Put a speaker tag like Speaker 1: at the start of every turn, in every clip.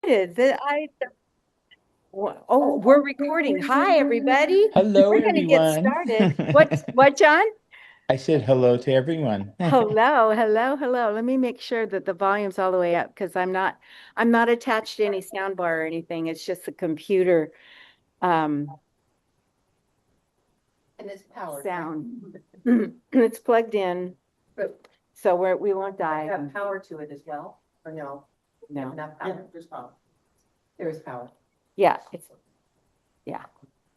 Speaker 1: started. Oh, we're recording. Hi, everybody.
Speaker 2: Hello,
Speaker 1: We're going to get
Speaker 2: everyone.
Speaker 1: started. What, John?
Speaker 2: I said hello to everyone.
Speaker 1: Hello, hello, hello. Let me make sure that the volume's all the way up because I'm not attached to any sound bar or anything. It's just the computer um
Speaker 3: And it's powered.
Speaker 1: sound. It's plugged in,
Speaker 3: But
Speaker 1: so we won't die.
Speaker 3: have power to it as well, or no?
Speaker 1: No.
Speaker 3: Enough power? There's power. There is power.
Speaker 1: Yeah, yeah.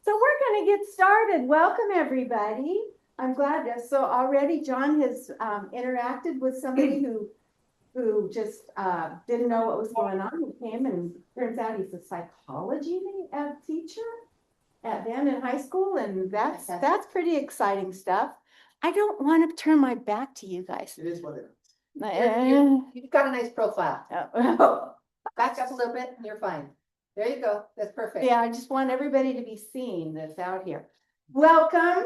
Speaker 1: So we're going to get started. Welcome, everybody. I'm glad that, so already John has interacted with somebody who just didn't know what was going on. He came and turns out he's a psychology teacher at then in high school, and that's pretty exciting stuff. I don't want to turn my back to you guys.
Speaker 3: It is what it is.
Speaker 1: Uh,
Speaker 3: You've got a nice profile.
Speaker 1: oh.
Speaker 3: Back up a little bit and you're fine. There you go. That's perfect.
Speaker 1: Yeah, I just want everybody to be seen that's out here. Welcome.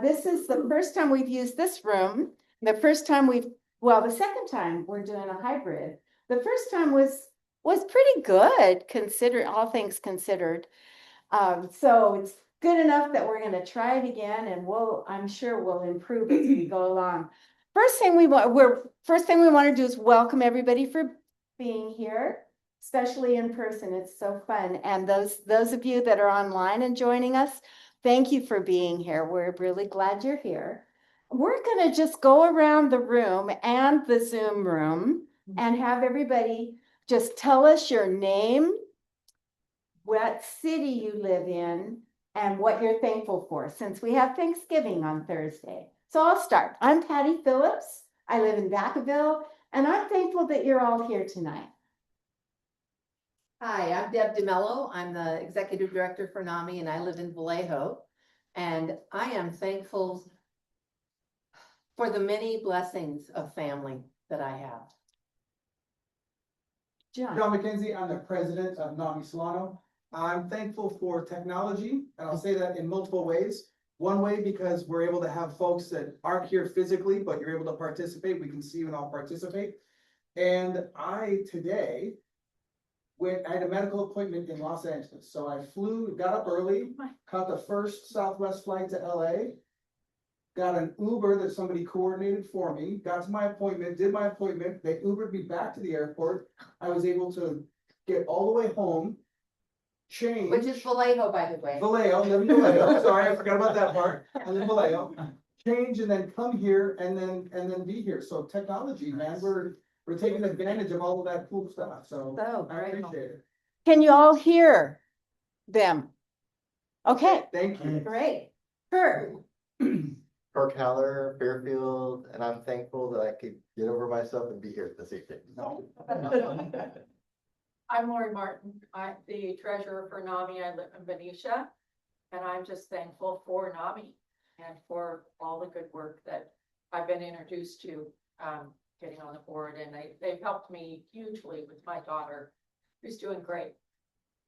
Speaker 1: This is the first time we've used this room. The second time we're doing a hybrid. The first time was pretty good, consider all things considered. So it's good enough that we're going to try it again, and I'm sure we'll improve as we go along. First thing we want to do is welcome everybody for being here, especially in person. It's so fun. And those of you that are online and joining us, thank you for being here. We're really glad you're here. We're going to just go around the room and the Zoom room and have everybody just tell us your name, what city you live in, and what you're thankful for, since we have Thanksgiving on Thursday. So I'll start. I'm Patty Phillips. I live in Vacaville, and I'm thankful that you're all here tonight.
Speaker 3: Hi, I'm Deb DeMello. I'm the Executive Director for NAMI, and I live in Vallejo. And I am thankful for the many blessings of family that I have.
Speaker 1: John.
Speaker 4: John McKenzie, I'm the president of NAMI Solano. I'm thankful for technology, and I'll say that in multiple ways. One way, because we're able to have folks that aren't here physically, but you're able to participate. We can see you and all participate. And today, I had a medical appointment in Los Angeles. So I got up early, caught the first Southwest flight to LA, got an Uber that somebody coordinated for me, got to my appointment, did my appointment. They Ubered me back to the airport. I was able to get all the way home, change.
Speaker 3: Which is Vallejo, by the way.
Speaker 4: Vallejo, live in Vallejo. Sorry, I forgot about that part. I live in Vallejo. Change and then come here and then be here. So technology, man, we're taking advantage of all of that cool stuff. So I appreciate it.
Speaker 1: Can you all hear them? Okay.
Speaker 4: Thank you.
Speaker 1: Great. Kurt.
Speaker 5: Kirk Haller, Fairfield, and I'm thankful that I could get over myself and be here this evening.
Speaker 6: I'm Lori Martin. I'm the treasurer for NAMI. I live in Benicia, and I'm just thankful for NAMI and for all the good work that I've been introduced to getting on the board. And they've helped me hugely with my daughter, who's doing great.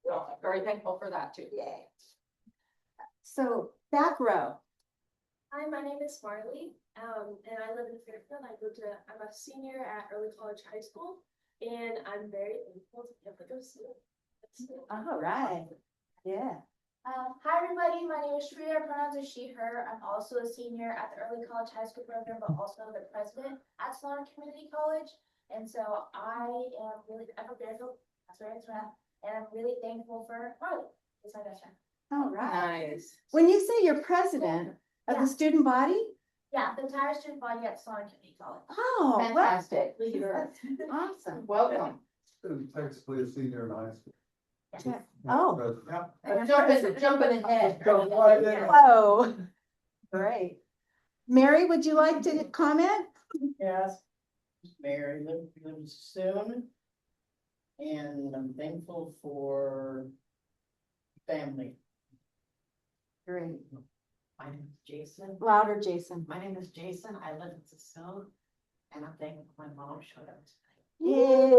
Speaker 6: So I'm very thankful for that too.
Speaker 1: Yay. So back row.
Speaker 7: Hi, my name is Marley, and I live in Fairfield. I'm a senior at Early College High School, and I'm very thankful to be able to go to school.
Speaker 1: All right. Yeah.
Speaker 7: Hi, everybody. My name is Shreya. Pronouns are she, her. I'm also a senior at the Early College High School program, but also the president at Solano Community College. And so I'm a Fairfield, that's where it's at, and I'm really thankful for Marley. It's my best friend.
Speaker 1: All right.
Speaker 3: Nice.
Speaker 1: When you say you're president of the student body?
Speaker 7: Yeah, the entire student body at Solano Community College.
Speaker 1: Oh,
Speaker 3: Fantastic.
Speaker 1: Awesome.
Speaker 3: Welcome.
Speaker 5: Basically a senior in high school.
Speaker 7: Yeah.
Speaker 1: Oh.
Speaker 3: Jumping ahead.
Speaker 1: Whoa. Great. Mary, would you like to comment?
Speaker 8: Yes, Mary lives soon. And I'm thankful for family.
Speaker 1: Great.
Speaker 8: My name is Jason.
Speaker 1: Louder, Jason.
Speaker 8: My name is Jason. I live in Cecile. And I'm thankful my mom showed up
Speaker 1: Yay.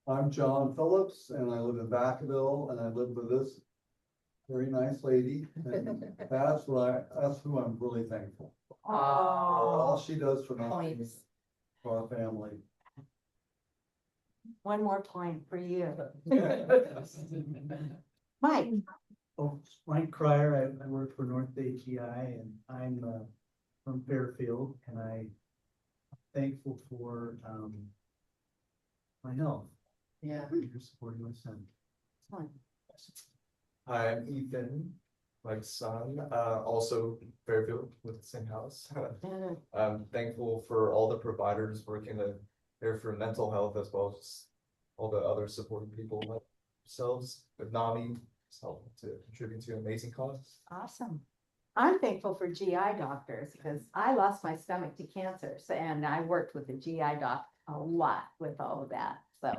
Speaker 5: I'm John Phillips, and I live in Vacaville, and I live with this very nice lady. And that's who I'm really thankful for. For all she does for me,
Speaker 3: Points.
Speaker 5: for our family.
Speaker 1: One more point for you. Mike,
Speaker 9: Oh, Mike Cryer, I work for North Bay GI and I'm from Fairfield and I'm thankful for my health.
Speaker 3: Yeah.
Speaker 9: You're supporting my son.
Speaker 10: I'm Ethan, Mike's son, also Fairfield with the same house. I'm thankful for all the providers working there for mental health as well as all the other supporting people like themselves with NAMI helping to contribute to an amazing cause.
Speaker 1: awesome. I'm thankful for GI doctors because I lost my stomach to cancer. And I worked with the GI doc a lot with all of that. So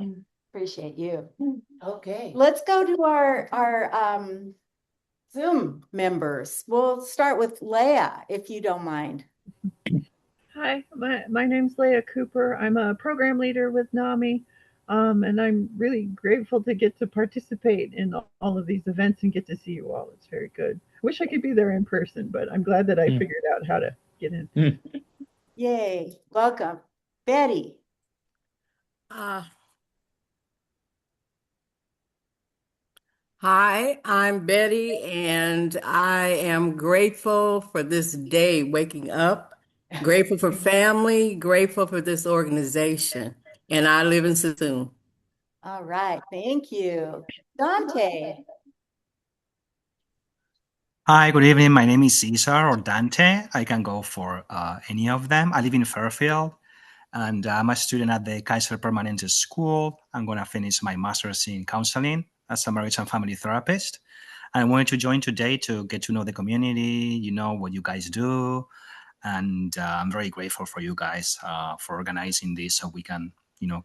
Speaker 1: appreciate you.
Speaker 3: Okay.
Speaker 1: Let's go to our Zoom members. We'll start with Leah, if you don't mind.
Speaker 11: Hi, my name's Leah Cooper. I'm a program leader with NAMI, and I'm really grateful to get to participate in all of these events and get to see you all. It's very good. I wish I could be there in person, but I'm glad that I figured out how to get in.
Speaker 1: Yay, welcome. Betty.
Speaker 12: Hi, I'm Betty, and I am grateful for this day, waking up, grateful for family, grateful for this organization, and I live in Sassoon.
Speaker 1: All right, thank you. Dante.
Speaker 13: Hi, good evening. My name is Cesar or Dante. I can go for any of them. I live in Fairfield and I'm a student at the Kaiser Permanente School. I'm going to finish my master's in counseling as a marriage and family therapist. I wanted to join today to get to know the community, what you guys do. And I'm very grateful for you guys for organizing this so we can,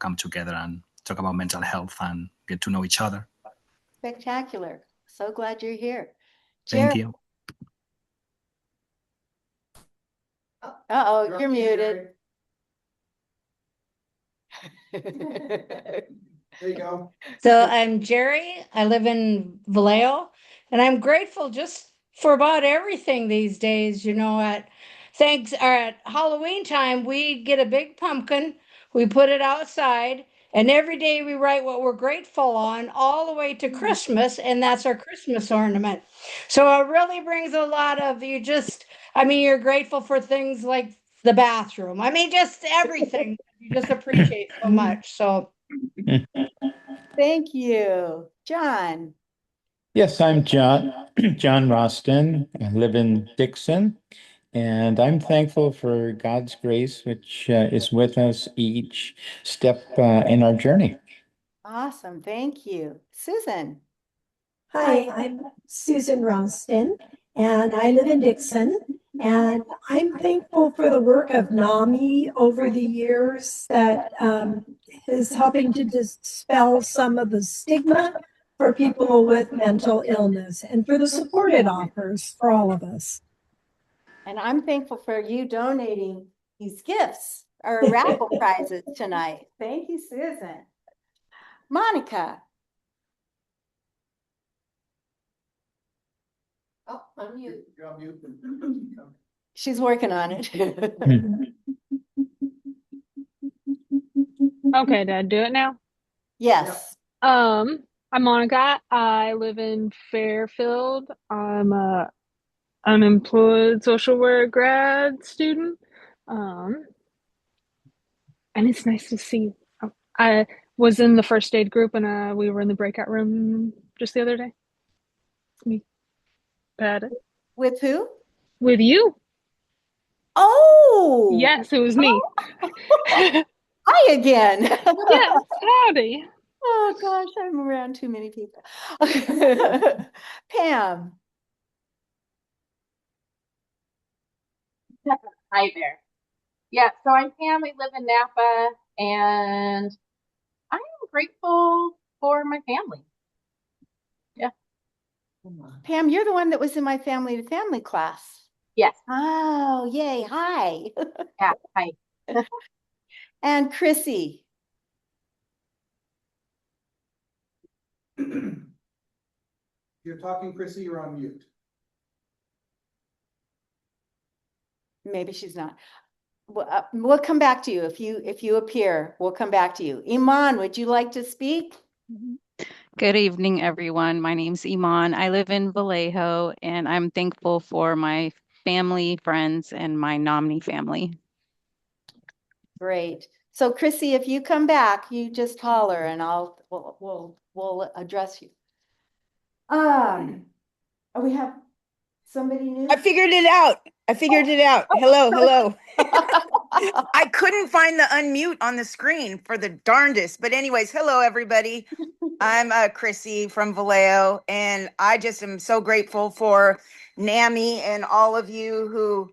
Speaker 13: come together and talk about mental health and get to know each other.
Speaker 1: Spectacular. So glad you're here.
Speaker 13: Thank
Speaker 1: Jerry.
Speaker 13: you.
Speaker 1: Uh-oh, you're muted.
Speaker 4: There you go.
Speaker 14: So I'm Jerry. I live in Vallejo, and I'm grateful just for about everything these days. At Halloween time, we get a big pumpkin, we put it outside, and every day we write what we're grateful on, all the way to Christmas, and that's our Christmas ornament. So it really brings a lot of you're grateful for things like the bathroom. Just everything you just appreciate so much. So.
Speaker 1: Thank you. John.
Speaker 2: Yes, I'm John, John Roston. I live in Dixon, and I'm thankful for God's grace, which is with us each step in our journey.
Speaker 1: Awesome. Thank you. Susan.
Speaker 15: Hi, I'm Susan Ralston, and I live in Dixon. And I'm thankful for the work of NAMI over the years that is helping to dispel some of the stigma for people with mental illness and for the support it offers for all of us.
Speaker 1: And I'm thankful for you donating these gifts or raffle prizes tonight. Thank you, Susan. Monica.
Speaker 3: Oh, unmute.
Speaker 4: You're on mute.
Speaker 1: She's working on it.
Speaker 16: Okay, did I do it now?
Speaker 1: Yes.
Speaker 16: I'm Monica. I live in Fairfield. I'm a unemployed social work grad student. And it's nice to see you. I was in the first aid group and we were in the breakout room just the other day. We had it.
Speaker 1: With who?
Speaker 16: With you.
Speaker 1: Oh!
Speaker 16: Yes, it was me.
Speaker 1: Oh. Hi again.
Speaker 16: Yes, howdy.
Speaker 1: Oh gosh, I'm around too many people. Pam.
Speaker 17: Hi there. Yeah, so I'm Pam. I live in Napa, and I am grateful for my family. Yeah.
Speaker 1: Pam, you're the one that was in my family to family class.
Speaker 17: Yes.
Speaker 1: Oh, yay. Hi.
Speaker 17: Yeah, hi.
Speaker 1: And Chrissy.
Speaker 4: You're talking, Chrissy, you're on mute.
Speaker 1: Maybe she's not. we'll come back to you. If you appear, we'll come back to you. Iman, would you like to speak?
Speaker 18: Good evening, everyone. My name's Iman. I live in Vallejo, and I'm thankful for my family, friends, and my NAMI family.
Speaker 1: Great. So Chrissy, if you come back, you just holler and we'll address you. We have somebody new.
Speaker 19: I figured it out. Hello. I couldn't find the unmute on the screen for the darndest. But anyways, hello, everybody. I'm Chrissy from Vallejo, and I just am so grateful for NAMI and all of you who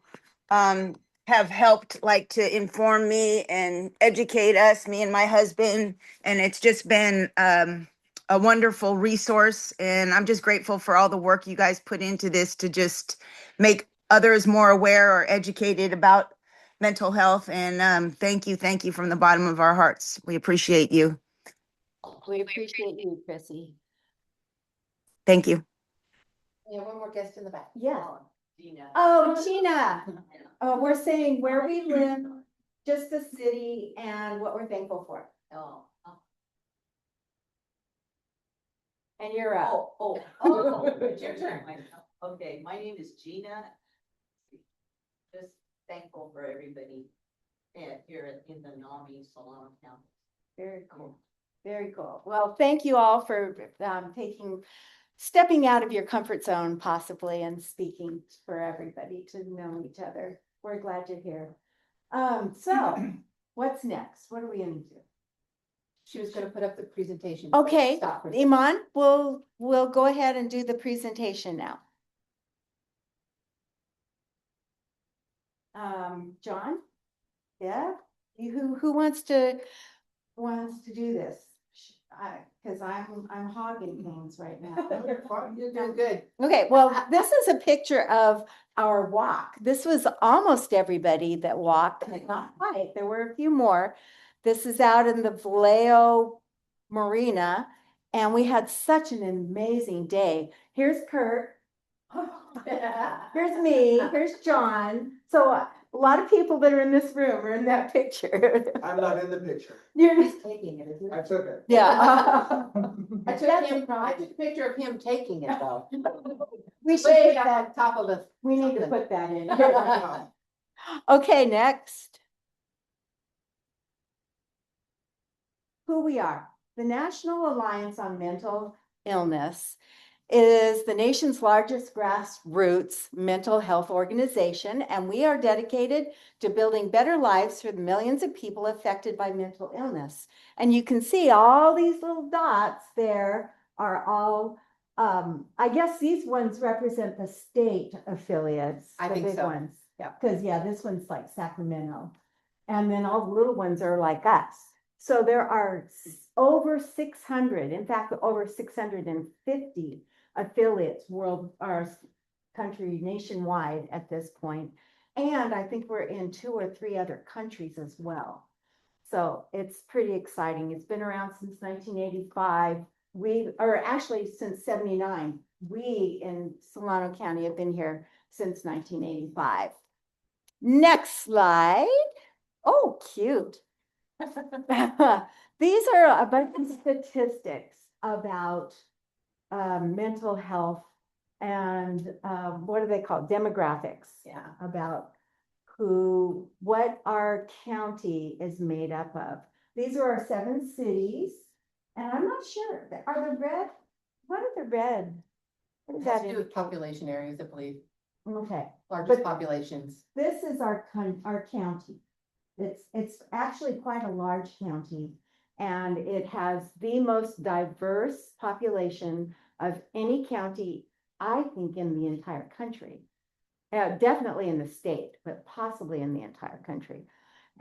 Speaker 19: have helped to inform me and educate us, me and my husband. And it's just been a wonderful resource. And I'm just grateful for all the work you guys put into this to just make others more aware or educated about mental health. And thank you from the bottom of our hearts. We appreciate you.
Speaker 1: We appreciate you, Chrissy.
Speaker 19: Thank you.
Speaker 3: Yeah, one more guest in the back.
Speaker 1: Yes.
Speaker 8: Gina.
Speaker 1: Oh, Gina. We're saying where we live, just the city, and what we're thankful for.
Speaker 8: Oh.
Speaker 1: And you're up.
Speaker 8: It's your turn. Okay, my name is Gina. Just thankful for everybody here in the NAMI Solano County.
Speaker 1: Very cool. Very cool. Well, thank you all for stepping out of your comfort zone possibly and speaking for everybody to know each other. We're glad you're here. So what's next? What are we going to do?
Speaker 3: She was going to put up the presentation.
Speaker 1: Okay,
Speaker 3: Stop her.
Speaker 1: Iman, we'll go ahead and do the presentation now. John? Yeah? Who wants to do this? Because I'm hogging things right now.
Speaker 3: You're doing good.
Speaker 1: Okay, well, this is a picture of our walk. This was almost everybody that walked, but not quite. There were a few more. This is out in the Vallejo Marina, and we had such an amazing day. Here's Kurt. Here's me. Here's John. So a lot of people that are in this room are in that picture.
Speaker 4: I'm not in the picture.
Speaker 1: You're
Speaker 3: He's taking it.
Speaker 4: I took it.
Speaker 1: yeah.
Speaker 3: I took a picture of him taking it though.
Speaker 1: We should
Speaker 3: Way
Speaker 1: put
Speaker 3: up
Speaker 1: that.
Speaker 3: on top of the.
Speaker 1: We need to put that in. Okay, next. Who we are. The National Alliance on Mental Illness is the nation's largest grassroots mental health organization, and we are dedicated to building better lives for the millions of people affected by mental illness. And you can see all these little dots there are all, I guess these ones represent the state affiliates.
Speaker 3: I think
Speaker 1: big
Speaker 3: so.
Speaker 1: Ones.
Speaker 3: Yeah.
Speaker 1: Because this one's like Sacramento. And then all the little ones are like us. So there are over 600, in fact, over 650 affiliates our country nationwide at this point. And I think we're in 2 or 3 other countries as well. So it's pretty exciting. It's been around since 1985. Actually since 79. We in Solano County have been here since 1985. Next slide. Oh, cute. These are a bunch of statistics about mental health and what are they called? Demographics.
Speaker 3: Yeah.
Speaker 1: About what our county is made up of. These are our 7 cities. And I'm not sure, are the red, what are the red? What is
Speaker 3: It has
Speaker 1: that
Speaker 3: to
Speaker 1: in?
Speaker 3: do with population areas, I believe.
Speaker 1: Okay.
Speaker 3: Largest
Speaker 1: But
Speaker 3: populations.
Speaker 1: This is our county. It's actually quite a large county, and it has the most diverse population of any county, I think, in the entire country. Definitely in the state, but possibly in the entire country.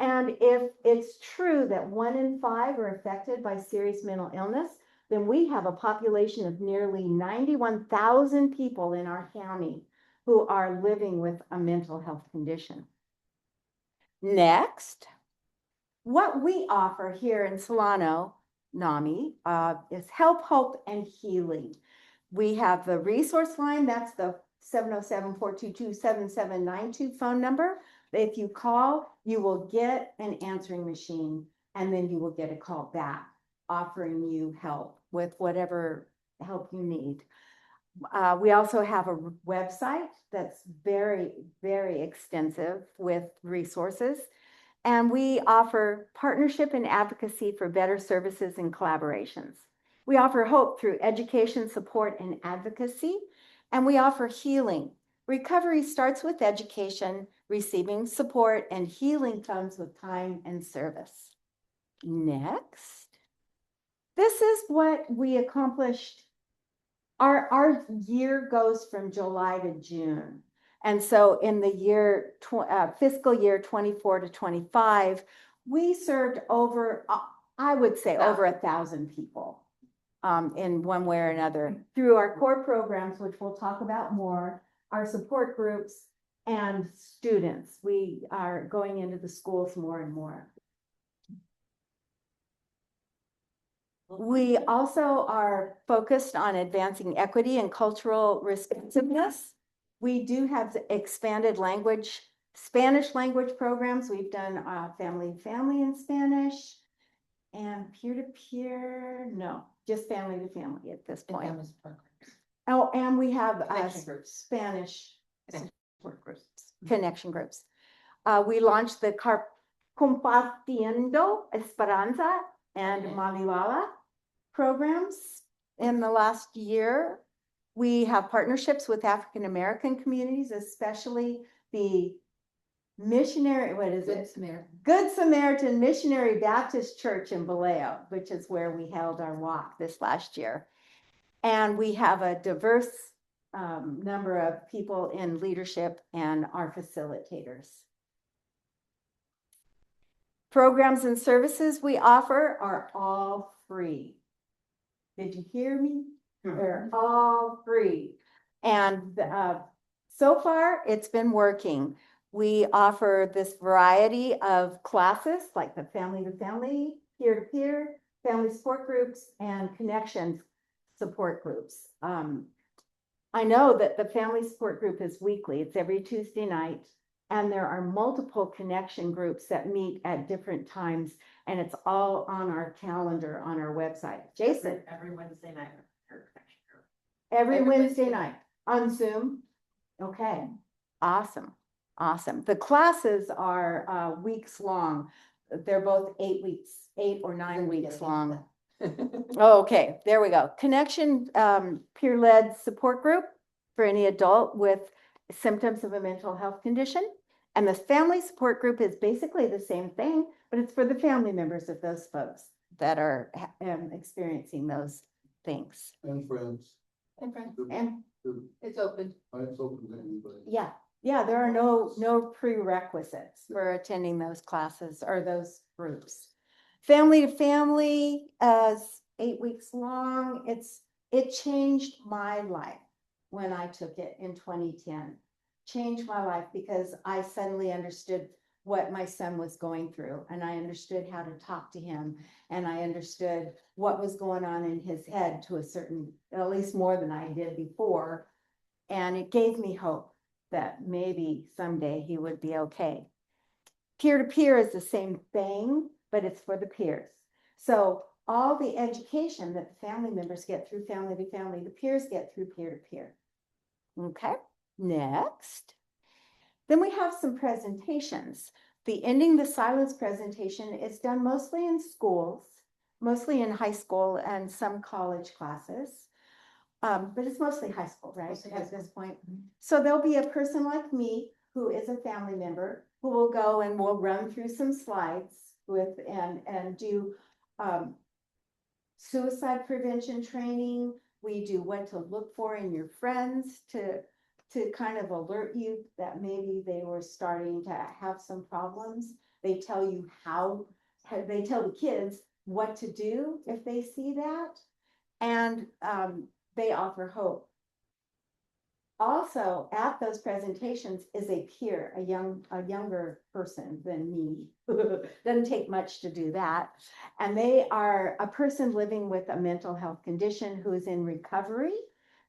Speaker 1: And if it's true that 1 in 5 are affected by serious mental illness, then we have a population of nearly 91,000 people in our county who are living with a mental health condition. Next, what we offer here in Solano, NAMI, is help, hope, and healing. We have the resource line, that's the 707-422-7792 phone number. If you call, you will get an answering machine, and then you will get a call back offering you help with whatever help you need. We also have a website that's very, very extensive with resources. And we offer partnership and advocacy for better services and collaborations. We offer hope through education, support, and advocacy. And we offer healing. Recovery starts with education, receiving support, and healing comes with time and service. Next. This is what we accomplished. Our year goes from July to June. And so in the year, fiscal year 24 to 25, we served over, I would say over 1,000 people in one way or another through our core programs, which we'll talk about more, our support groups and students. We are going into the schools more and more. We also are focused on advancing equity and cultural responsiveness. We do have expanded language, Spanish language programs. We've done family to family in Spanish and peer-to-peer, no, just family to family at this point. Oh, and we have Spanish support groups, connection groups. We launched the Compartiendo Esperanza and Malilala programs in the last year. We have partnerships with African American communities, especially the missionary, what is it? Good Samaritan Missionary Baptist Church in Vallejo, which is where we held our walk this last year. And we have a diverse number of people in leadership and our facilitators. Programs and services we offer are all free. Did you hear me? They're all free. And so far, it's been working. We offer this variety of classes like the family to family, peer to peer, family support groups, and connection support groups. I know that the family support group is weekly. It's every Tuesday night. And there are multiple connection groups that meet at different times. And it's all on our calendar on our website. Jason?
Speaker 3: Every Wednesday night.
Speaker 1: Every Wednesday night on Zoom. Okay, awesome, awesome. The classes are weeks long. They're both 8 weeks, 8 or 9 weeks long. Oh, okay, there we go. Connection peer-led support group for any adult with symptoms of a mental health condition. And the family support group is basically the same thing, but it's for the family members of those folks that are experiencing those things.
Speaker 5: And friends.
Speaker 1: And friends. And
Speaker 3: It's open.
Speaker 5: It's open to anybody.
Speaker 1: yeah, there are no prerequisites for attending those classes or those groups. Family to family, 8 weeks long. It changed my life when I took it in 2010. Changed my life because I suddenly understood what my son was going through, and I understood how to talk to him, and I understood what was going on in his head to a certain, at least more than I did before. And it gave me hope that maybe someday he would be okay. Peer-to-peer is the same thing, but it's for the peers. So all the education that the family members get through family to family, the peers get through peer-to-peer. Okay, next. Then we have some presentations. The Ending the Silence presentation is done mostly in schools, mostly in high school and some college classes. But it's mostly high school, right? At this point. So there'll be a person like me who is a family member who will go and we'll run through some slides with and do suicide prevention training. We do what to look for in your friends to kind of alert you that maybe they were starting to have some problems. They tell you they tell the kids what to do if they see that. And they offer hope. Also, at those presentations is a peer, a younger person than me. Doesn't take much to do that. And they are a person living with a mental health condition who is in recovery,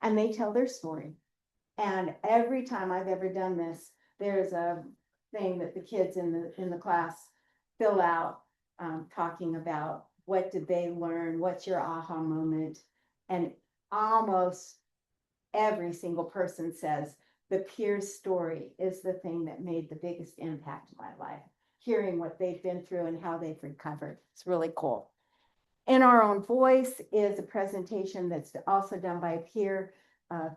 Speaker 1: and they tell their story. And every time I've ever done this, there's a thing that the kids in the class fill out, talking about what did they learn, what's your aha moment, and almost every single person says the peer's story is the thing that made the biggest impact in my life. Hearing what they've been through and how they've recovered. It's really cool. In Our Own Voice is a presentation that's also done by a peer,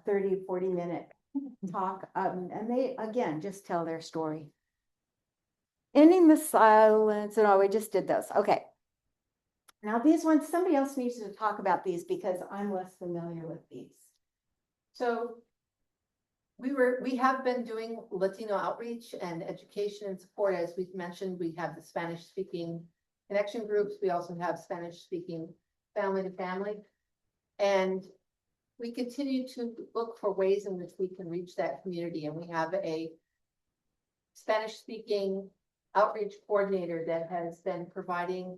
Speaker 1: 30, 40-minute talk. And they, again, just tell their story. Ending the silence. And we just did those. Okay. Now these ones, somebody else needs to talk about these because I'm less familiar with these.
Speaker 3: So we have been doing Latino outreach and education and support. As we've mentioned, we have the Spanish speaking connection groups. We also have Spanish speaking family to family. And we continue to look for ways in which we can reach that community. And we have a Spanish speaking outreach coordinator that has been providing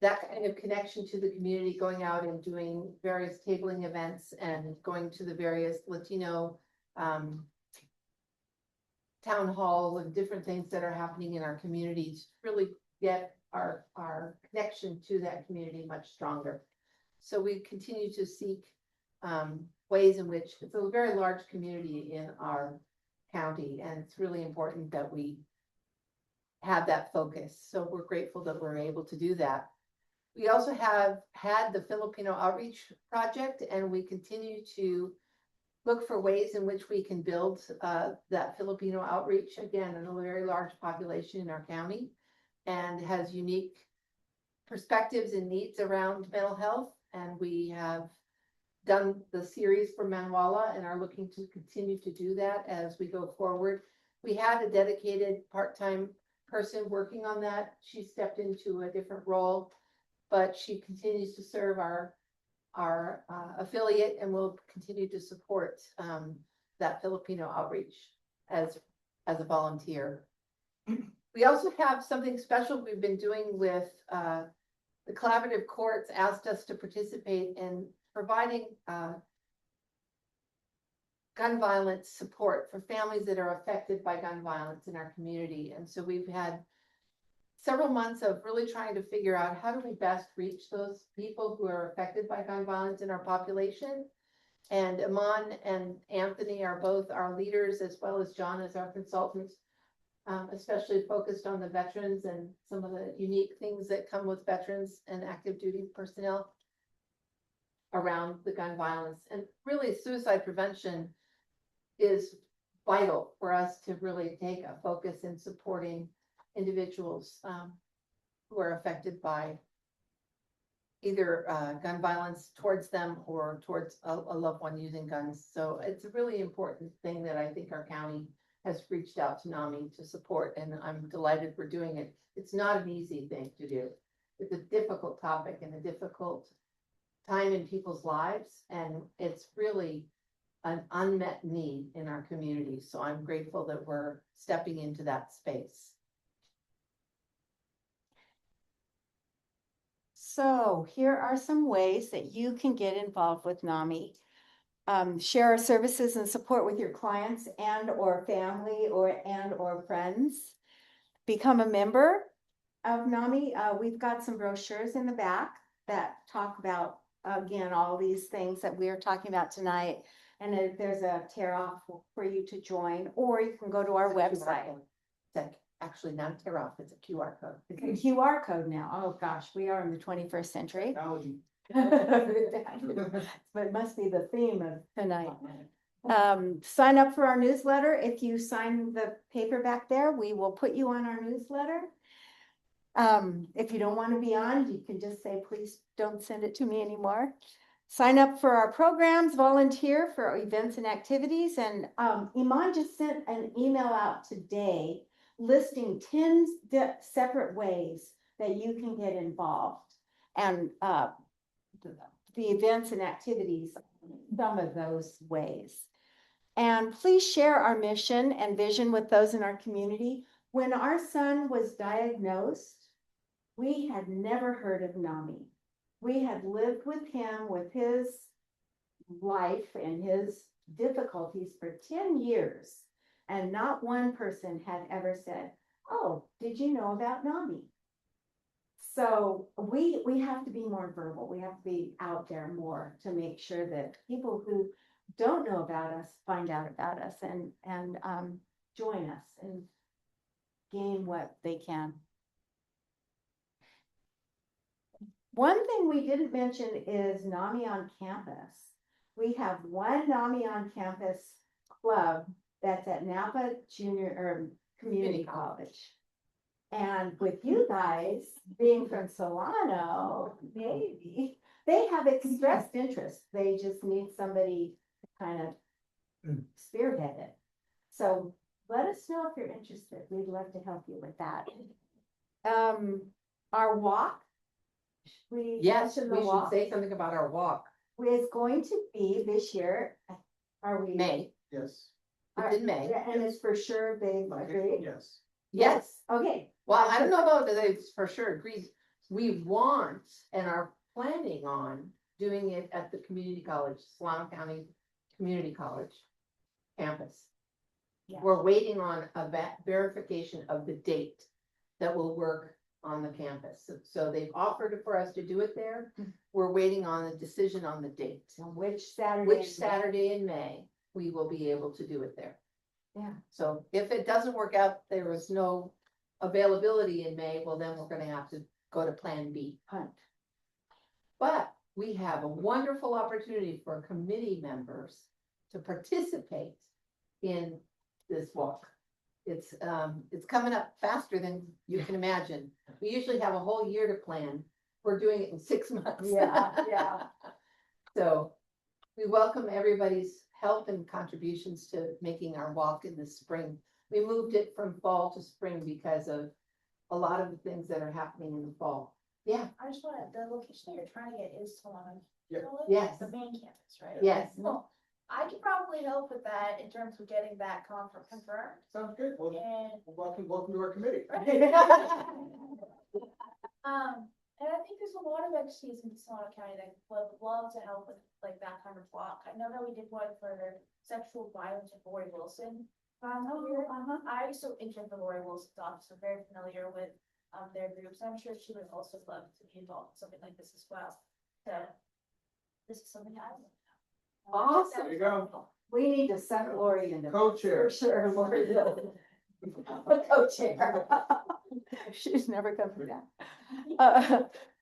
Speaker 3: that kind of connection to the community, going out and doing various tabling events and going to the various Latino town halls and different things that are happening in our communities, really get our connection to that community much stronger. So we continue to seek ways in which it's a very large community in our county, and it's really important that we have that focus. So we're grateful that we're able to do that. We also have had the Filipino Outreach Project, and we continue to look for ways in which we can build that Filipino outreach, again, in a very large population in our county, and has unique perspectives and needs around mental health. And we have done the series for Manuela and are looking to continue to do that as we go forward. We had a dedicated part-time person working on that. She stepped into a different role, but she continues to serve our affiliate and will continue to support that Filipino outreach as a volunteer. We also have something special we've been doing with the collaborative courts asked us to participate in providing gun violence support for families that are affected by gun violence in our community. And so we've had several months of really trying to figure out how do we best reach those people who are affected by gun violence in our population. And Iman and Anthony are both our leaders, as well as John as our consultants, especially focused on the veterans and some of the unique things that come with veterans and active duty personnel around the gun violence. And really, suicide prevention is vital for us to really take a focus in supporting individuals who are affected by either gun violence towards them or towards a loved one using guns. So it's a really important thing that I think our county has reached out to NAMI to support, and I'm delighted we're doing it. It's not an easy thing to do. It's a difficult topic and a difficult time in people's lives, and it's really an unmet need in our community. So I'm grateful that we're stepping into that space.
Speaker 1: So here are some ways that you can get involved with NAMI. Share our services and support with your clients and or family or friends. Become a member of NAMI. We've got some brochures in the back that talk about, again, all these things that we're talking about tonight. And there's a tear off for you to join, or you can go to our website.
Speaker 3: Actually, not a tear off, it's a QR code.
Speaker 1: It's a QR code now. Oh gosh, we are in the 21st century. But it must be the theme of tonight. Sign up for our newsletter. If you sign the paper back there, we will put you on our newsletter. If you don't want to be on, you can just say, please don't send it to me anymore. Sign up for our programs, volunteer for events and activities. And Iman just sent an email out today listing 10 separate ways that you can get involved. And the events and activities, some of those ways. And please share our mission and vision with those in our community. When our son was diagnosed, we had never heard of NAMI. We had lived with him, with his life and his difficulties for 10 years. And not one person had ever said, oh, did you know about NAMI? So we have to be more verbal. We have to be out there more to make sure that people who don't know about us find out about us and join us and gain what they can. One thing we didn't mention is NAMI on campus. We have one NAMI on campus club that's at Napa Junior or Community College. And with you guys being from Solano, maybe they have expressed interest. They just need somebody to kind of spearhead it. So let us know if you're interested. We'd love to help you with that. Our walk.
Speaker 3: Yes, we should say something about our walk.
Speaker 1: Is going to be this year. Are we?
Speaker 3: May.
Speaker 4: Yes.
Speaker 3: It's in May.
Speaker 1: And it's for sure they agree?
Speaker 4: Yes.
Speaker 3: Yes.
Speaker 1: Okay.
Speaker 3: Well, I don't know about that it's for sure agrees. We want and are planning on doing it at the community college, Solano County Community College campus.
Speaker 1: Yeah.
Speaker 3: We're waiting on a verification of the date that will work on the campus. So they've offered for us to do it there. We're waiting on a decision on the date.
Speaker 1: Which Saturday?
Speaker 3: Which Saturday in May we will be able to do it there.
Speaker 1: Yeah.
Speaker 3: So if it doesn't work out, there is no availability in May, well, then we're gonna have to go to Plan B.
Speaker 1: Hunt.
Speaker 3: But we have a wonderful opportunity for committee members to participate in this walk. It's coming up faster than you can imagine. We usually have a whole year to plan. We're doing it in 6 months.
Speaker 1: Yeah.
Speaker 3: So we welcome everybody's help and contributions to making our walk in the spring. We moved it from fall to spring because of a lot of the things that are happening in the fall. Yeah.
Speaker 7: I just want the location that you're trying to get is Solano.
Speaker 4: Yeah.
Speaker 3: Yes.
Speaker 7: The main campus, right?
Speaker 3: Yes.
Speaker 7: Cool. I could probably help with that in terms of getting that conference confirmed.
Speaker 4: Sounds good. Well,
Speaker 7: And
Speaker 4: welcome to our committee.
Speaker 7: and I think there's a lot of entities in Solano County that would love to help with like that kind of walk. I know that we did one for sexual violence with Lori Wilson. I used to intern for Lori Wilson's office, so very familiar with their groups. I'm sure she would also love to be involved in something like this as well. So this is something I would.
Speaker 3: Awesome.
Speaker 4: There you go.
Speaker 1: We need to suck Lori into.
Speaker 4: Co-chair.
Speaker 1: For sure, Lori will. Co-chair. She's never come for that.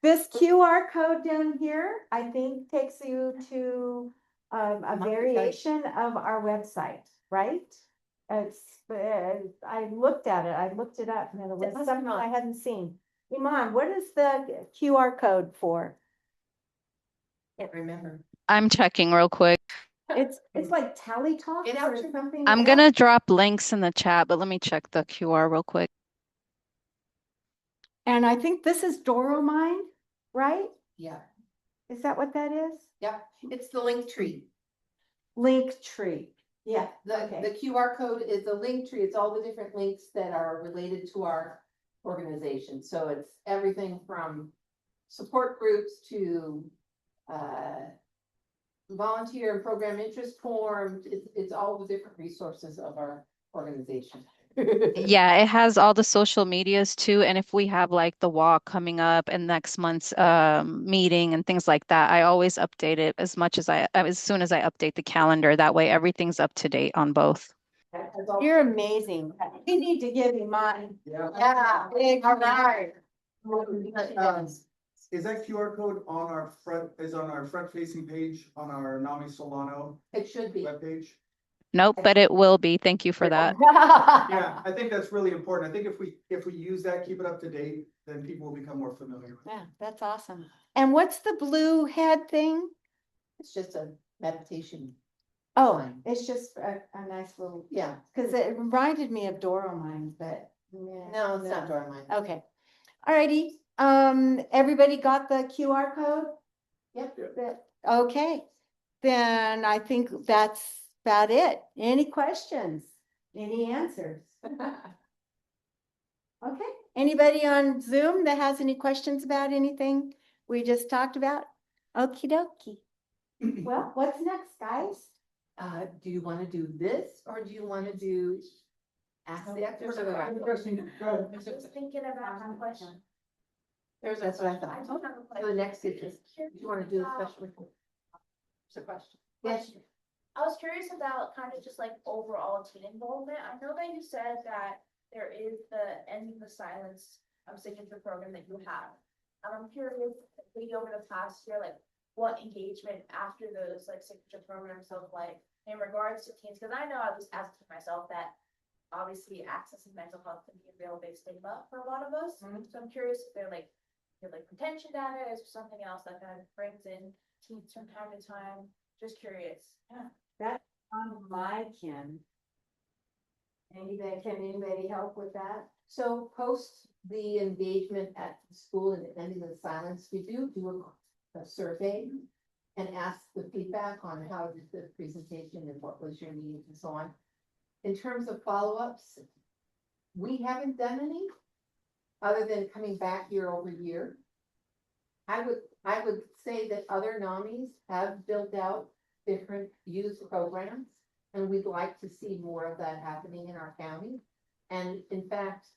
Speaker 1: This QR code down here, I think takes you to a variation of our website, right? It's, I looked at it, I looked it up, and it was something I hadn't seen. Iman, what is the QR code for?
Speaker 3: Can't remember.
Speaker 18: I'm checking real quick.
Speaker 1: It's like Tally Talk or something.
Speaker 18: I'm gonna drop links in the chat, but let me check the QR real quick.
Speaker 1: And I think this is Doromine, right?
Speaker 3: Yeah.
Speaker 1: Is that what that is?
Speaker 3: Yeah. It's the link tree.
Speaker 1: Link tree.
Speaker 3: Yeah, the QR code is a link tree. It's all the different links that are related to our organization. So it's everything from support groups to volunteer and program interest forms. It's all the different resources of our organization.
Speaker 18: Yeah, it has all the social medias too. And if we have like the walk coming up and next month's meeting and things like that, I always update it as soon as I update the calendar. That way everything's up to date on both.
Speaker 1: You're amazing. We need to give you mine.
Speaker 3: Yeah, big, all right.
Speaker 4: Is that QR code on our front facing page on our NAMI Solano?
Speaker 3: It should be.
Speaker 4: Webpage?
Speaker 18: Nope, but it will be. Thank you for that.
Speaker 4: Yeah, I think that's really important. I think if we use that, keep it up to date, then people will become more familiar.
Speaker 1: Yeah, that's awesome. And what's the blue head thing?
Speaker 3: It's just a meditation.
Speaker 1: Oh, it's just a nice little,
Speaker 3: Yeah.
Speaker 1: because it reminded me of Doromine, but.
Speaker 3: No, it's not Doromine.
Speaker 1: Okay. Alrighty. Everybody got the QR code?
Speaker 3: Yep.
Speaker 1: Okay. Then I think that's about it. Any questions? Any answers? Okay. Anybody on Zoom that has any questions about anything we just talked about? Okie dokie. Well, what's next, guys?
Speaker 3: do you want to do this or do you want to do ask the actors or the actors?
Speaker 7: I was thinking about my question.
Speaker 3: That's what I thought.
Speaker 7: I don't have a
Speaker 3: So the
Speaker 7: question.
Speaker 3: next is, do you want to do a special report? It's a question. Yes.
Speaker 7: I was curious about kind of just like overall teen involvement. I know that you said that there is the Ending the Silence signature program that you have. And I'm curious, maybe over the past year, like what engagement after those like signature programs look like in regards to teens? Because I know I was asking myself that obviously access to mental health can be a real big stigma for a lot of us. So I'm curious if they're like, retention data is something else that kind of brings in teens from time to time. Just curious.
Speaker 1: Yeah, that's on my kin. Can anybody help with that?
Speaker 3: So post the engagement at the school and Ending the Silence, we do a survey and ask the feedback on how did the presentation and what was your need and so on. In terms of follow-ups, we haven't done any other than coming back year over year. I would say that other NAMIs have built out different youth programs, and we'd like to see more of that happening in our county. And in fact,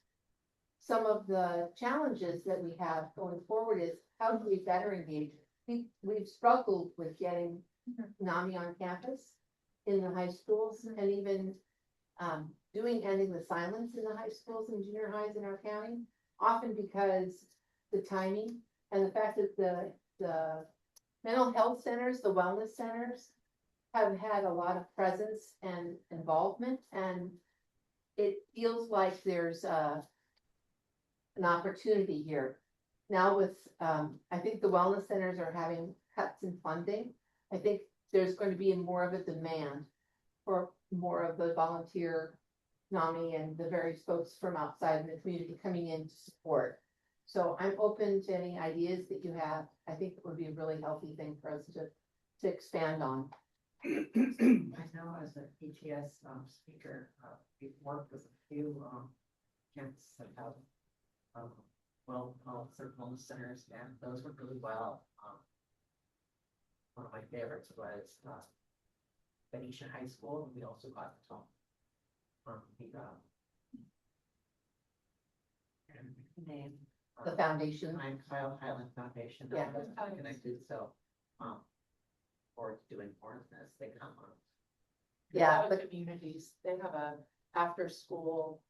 Speaker 3: some of the challenges that we have going forward is how do we better engage? We've struggled with getting NAMI on campus in the high schools and even doing Ending the Silence in the high schools and junior highs in our county, often because the timing and the fact that the mental health centers, the wellness centers have had a lot of presence and involvement, and it feels like there's an opportunity here. Now with, I think the wellness centers are having cuts in funding. I think there's going to be more of a demand for more of the volunteer NAMI and the various folks from outside in the community coming in to support. So I'm open to any ideas that you have. I think it would be a really healthy thing for us to expand on.
Speaker 20: I know as a PTS speaker, we've worked with a few camps that have certain wellness centers, and those work really well. One of my favorites was Benicia High School, and we also got the name.
Speaker 3: The foundation.
Speaker 20: I'm Kyle Highland Foundation.
Speaker 3: Yeah.
Speaker 20: I'm connected, so forward to doing more of this. They come on.
Speaker 6: Yeah, the communities, they have a after-school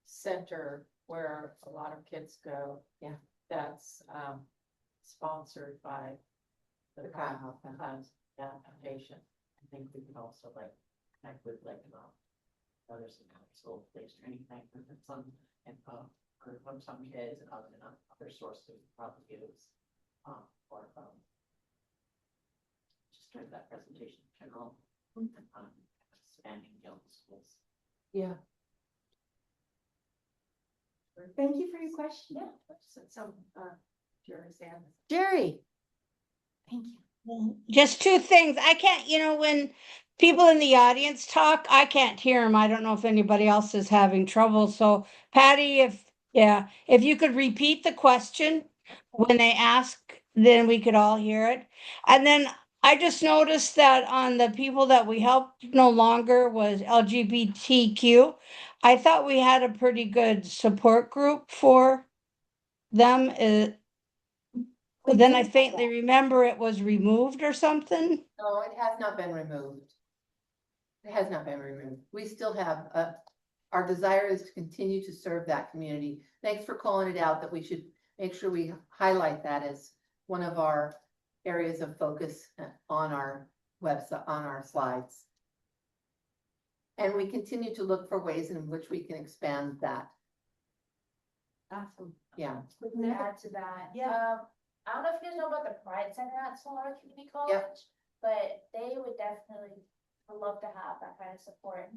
Speaker 6: center where a lot of kids go.
Speaker 3: Yeah.
Speaker 6: That's sponsored by the Kyle Foundation.
Speaker 20: I think we could also like connect with like other some kind of school place training thing and some info from some kids and other sources probably use or just during that presentation in general and expanding young schools.
Speaker 3: Yeah.
Speaker 1: Thank you for your question.
Speaker 6: Yeah. Jerry's hand.
Speaker 1: Jerry. Thank you.
Speaker 14: Just two things. I can't, when people in the audience talk, I can't hear them. I don't know if anybody else is having trouble. So Patty, if you could repeat the question when they ask, then we could all hear it. And then I just noticed that on the people that we helped no longer was LGBTQ. I thought we had a pretty good support group for them. But then I faintly remember it was removed or something.
Speaker 3: No, it has not been removed. It has not been removed. We still have, our desire is to continue to serve that community. Thanks for calling it out, that we should make sure we highlight that as one of our areas of focus on our website, on our slides. And we continue to look for ways in which we can expand that.
Speaker 1: Awesome.
Speaker 3: Yeah.
Speaker 7: Quickly add to that.
Speaker 1: Yeah.
Speaker 7: I don't know if you guys know about the Pride Center at Solano Community College, but they would definitely love to have that kind of support.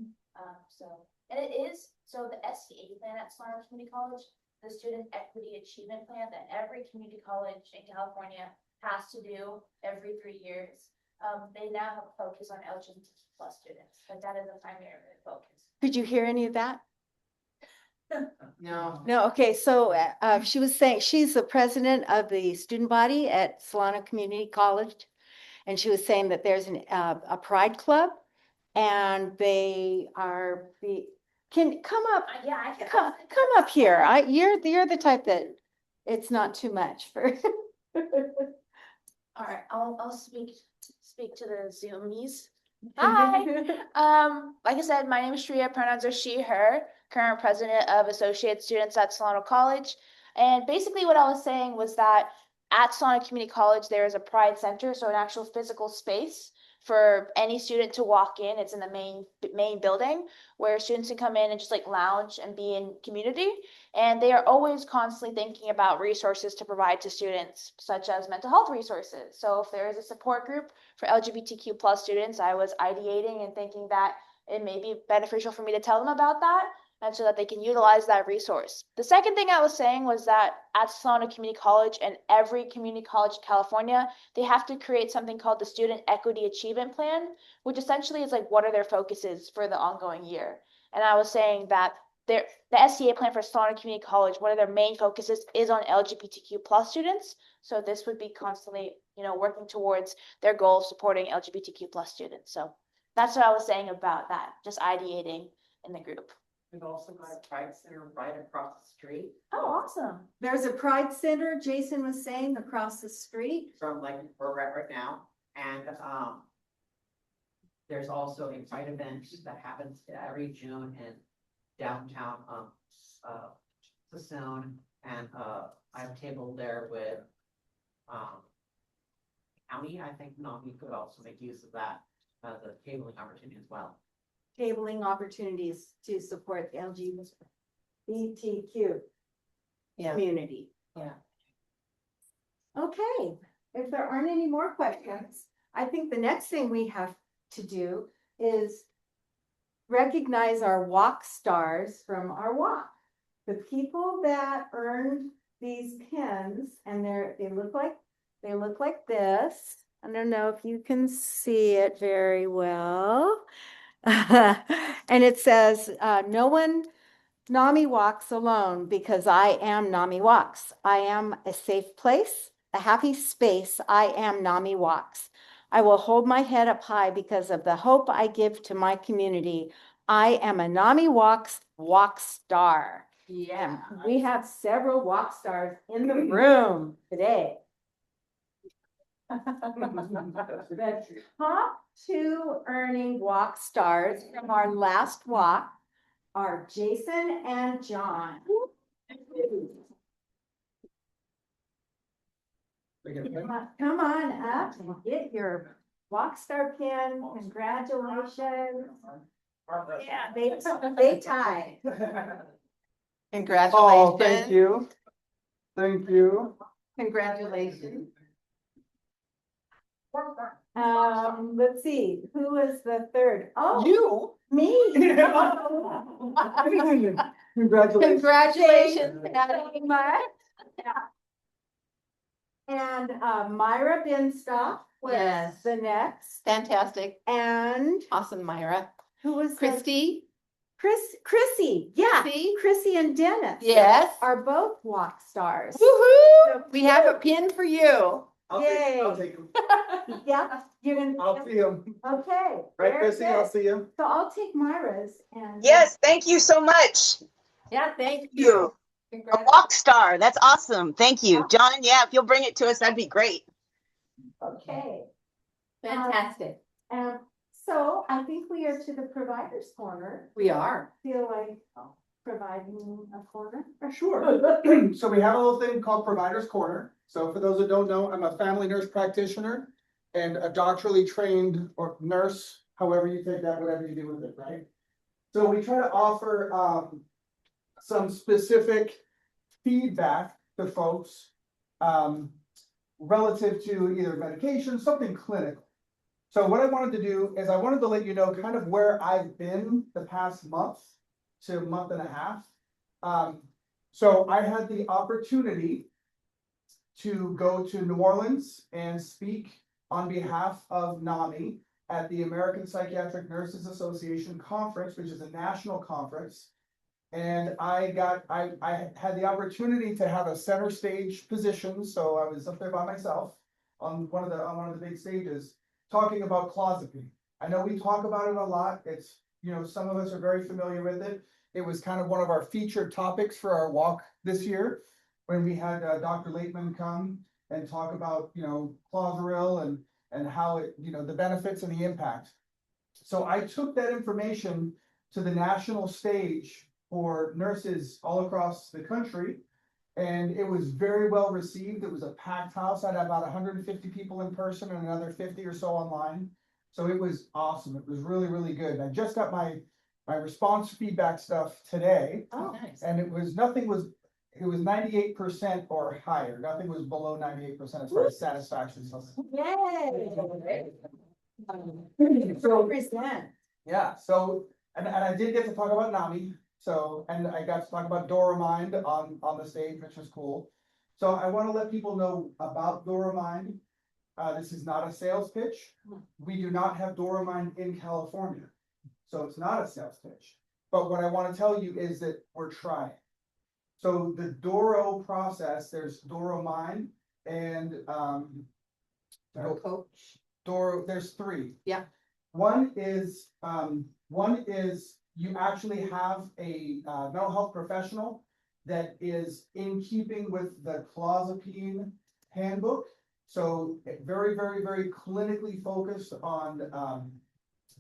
Speaker 7: And it is, so the SCA plan at Solano Community College, the Student Equity Achievement Plan that every community college in California has to do every 3 years. They now have a focus on LGBTQ+ students, but that is a primary focus.
Speaker 1: Could you hear any of that?
Speaker 3: No.
Speaker 1: No, okay, so she was saying, she's the president of the student body at Solano Community College. And she was saying that there's a pride club and they are can come up.
Speaker 7: Yeah, I can.
Speaker 1: Come up here. You're the type that it's not too much for.
Speaker 7: All right, I'll speak to the Zoomies. Hi. Like I said, my name is Shreya, pronouns are she, her, current president of Associate Students at Solano College. And basically what I was saying was that at Solano Community College, there is a Pride Center, so an actual physical space for any student to walk in. It's in the main building where students can come in and just like lounge and be in community. And they are always constantly thinking about resources to provide to students, such as mental health resources. So if there is a support group for LGBTQ plus students, I was ideating and thinking that it may be beneficial for me to tell them about that, and so that they can utilize that resource. The second thing I was saying was that at Solano Community College and every community college in California, they have to create something called the Student Equity Achievement Plan, which essentially is like what are their focuses for the ongoing year. And I was saying that the SEA plan for Solano Community College, one of their main focuses is on LGBTQ plus students. So this would be constantly, working towards their goal of supporting LGBTQ plus students. So that's what I was saying about that, just ideating in the group.
Speaker 20: We've also got a Pride Center right across the street
Speaker 1: Oh, awesome. There's a Pride Center, Jason was saying, across the street.
Speaker 20: from like where we're at right now. And there's also a Pride event that happens every June in downtown Sassoon. And I have a table there with county. I think NAMI could also make use of that as a tabling opportunity as well.
Speaker 1: Tabling opportunities to support the LGBTQ community.
Speaker 3: Yeah.
Speaker 1: Okay, if there aren't any more questions, I think the next thing we have to do is recognize our walk stars from our walk. The people that earned these pins, and they look like this. I don't know if you can see it very well. And it says, no one NAMI walks alone because I am NAMI walks. I am a safe place, a happy space. I am NAMI walks. I will hold my head up high because of the hope I give to my community. I am a NAMI walks walk star.
Speaker 3: Yeah.
Speaker 1: And we have several walk stars in the room today. The top two earning walk stars from our last walk are Jason and John. Come on up and get your walk star pin. Congratulations. Yeah, they tied.
Speaker 3: Congratulations.
Speaker 4: Oh, thank you. Thank you.
Speaker 3: Congratulations.
Speaker 1: Let's see, who was the third? Oh,
Speaker 3: You.
Speaker 1: me.
Speaker 4: Congratulations.
Speaker 3: Congratulations.
Speaker 1: Very much. And Myra Binstock was
Speaker 3: Yes.
Speaker 1: the next.
Speaker 3: Fantastic.
Speaker 1: And
Speaker 3: Awesome, Myra.
Speaker 1: who was
Speaker 3: Christy.
Speaker 1: Chrissy, yeah.
Speaker 3: Chrissy.
Speaker 1: Chrissy and Dennis.
Speaker 3: Yes.
Speaker 1: Are both walk stars.
Speaker 3: Woohoo! We have a pin for you.
Speaker 4: I'll
Speaker 1: Yay.
Speaker 4: take them.
Speaker 1: Yeah, you're gonna.
Speaker 4: I'll see them.
Speaker 1: Okay.
Speaker 4: Right,
Speaker 1: very
Speaker 4: Chrissy? I'll
Speaker 1: good.
Speaker 4: see you.
Speaker 1: So I'll take Myra's and.
Speaker 19: Yes, thank you so much.
Speaker 3: Yeah, thank
Speaker 19: You. A walk star. That's awesome. Thank you. John, yeah, if you'll bring it to us, that'd be great.
Speaker 1: Okay.
Speaker 3: Fantastic.
Speaker 1: So I think we are to the provider's corner.
Speaker 3: We are.
Speaker 1: Feel like providing a corner?
Speaker 4: Sure. So we have a little thing called Provider's Corner. So for those that don't know, I'm a family nurse practitioner and a doctorally trained or nurse, however you take that, whatever you do with it, right? So we try to offer some specific feedback to folks relative to either medication, something clinical. So what I wanted to do is I wanted to let you know kind of where I've been the past month to month and a half. So I had the opportunity to go to New Orleans and speak on behalf of NAMI at the American Psychiatric Nurses Association Conference, which is a national conference. And I had the opportunity to have a center stage position. So I was up there by myself on one of the big stages talking about clozapine. I know we talk about it a lot. It's, you know, some of us are very familiar with it. It was kind of one of our featured topics for our walk this year, when we had Dr. Laitman come and talk about, you know, Clozaril and how it, you know, the benefits and the impact. So I took that information to the national stage for nurses all across the country, and it was very well received. It was a packed house. I had about 150 people in person and another 50 or so online. So it was awesome. It was really, really good. And I just got my response feedback stuff today.
Speaker 3: Oh, nice.
Speaker 4: And it was 98% or higher. Nothing was below 98% as far as satisfaction.
Speaker 1: Yay.
Speaker 4: So,
Speaker 1: Present.
Speaker 4: yeah, so, and I did get to talk about NAMI, so, and I got to talk about DoraMind on the stage, which was cool. So I want to let people know about DoraMind. This is not a sales pitch. We do not have DoraMind in California, so it's not a sales pitch. But what I want to tell you is that we're trying. So the Doro process, there's DoraMind and Doro, there's three.
Speaker 3: Yeah.
Speaker 4: One is you actually have a mental health professional that is in keeping with the clozapine handbook. So very, very, very clinically focused on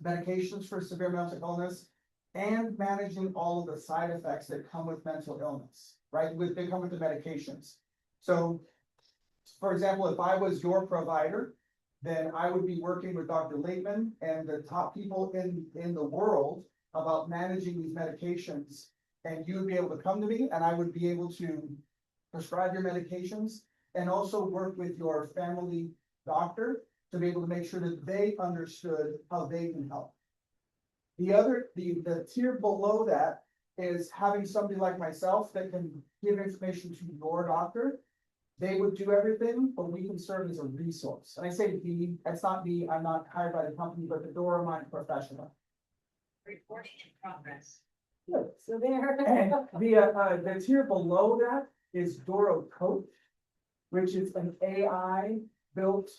Speaker 4: medications for severe mental illness and managing all of the side effects that come with mental illness, right? They come with the medications. So, for example, if I was your provider, then I would be working with Dr. Laitman and the top people in the world about managing these medications. And you would be able to come to me and I would be able to prescribe your medications and also work with your family doctor to be able to make sure that they understood how they can help. The tier below that is having somebody like myself that can give information to your doctor. They would do everything, but we can serve as a resource. And I say we, that's not me, I'm not hired by the company, but the DoraMind professional.
Speaker 8: Reporting in progress.
Speaker 4: Good. So there. And the tier below that is Doro Coach, which is an AI built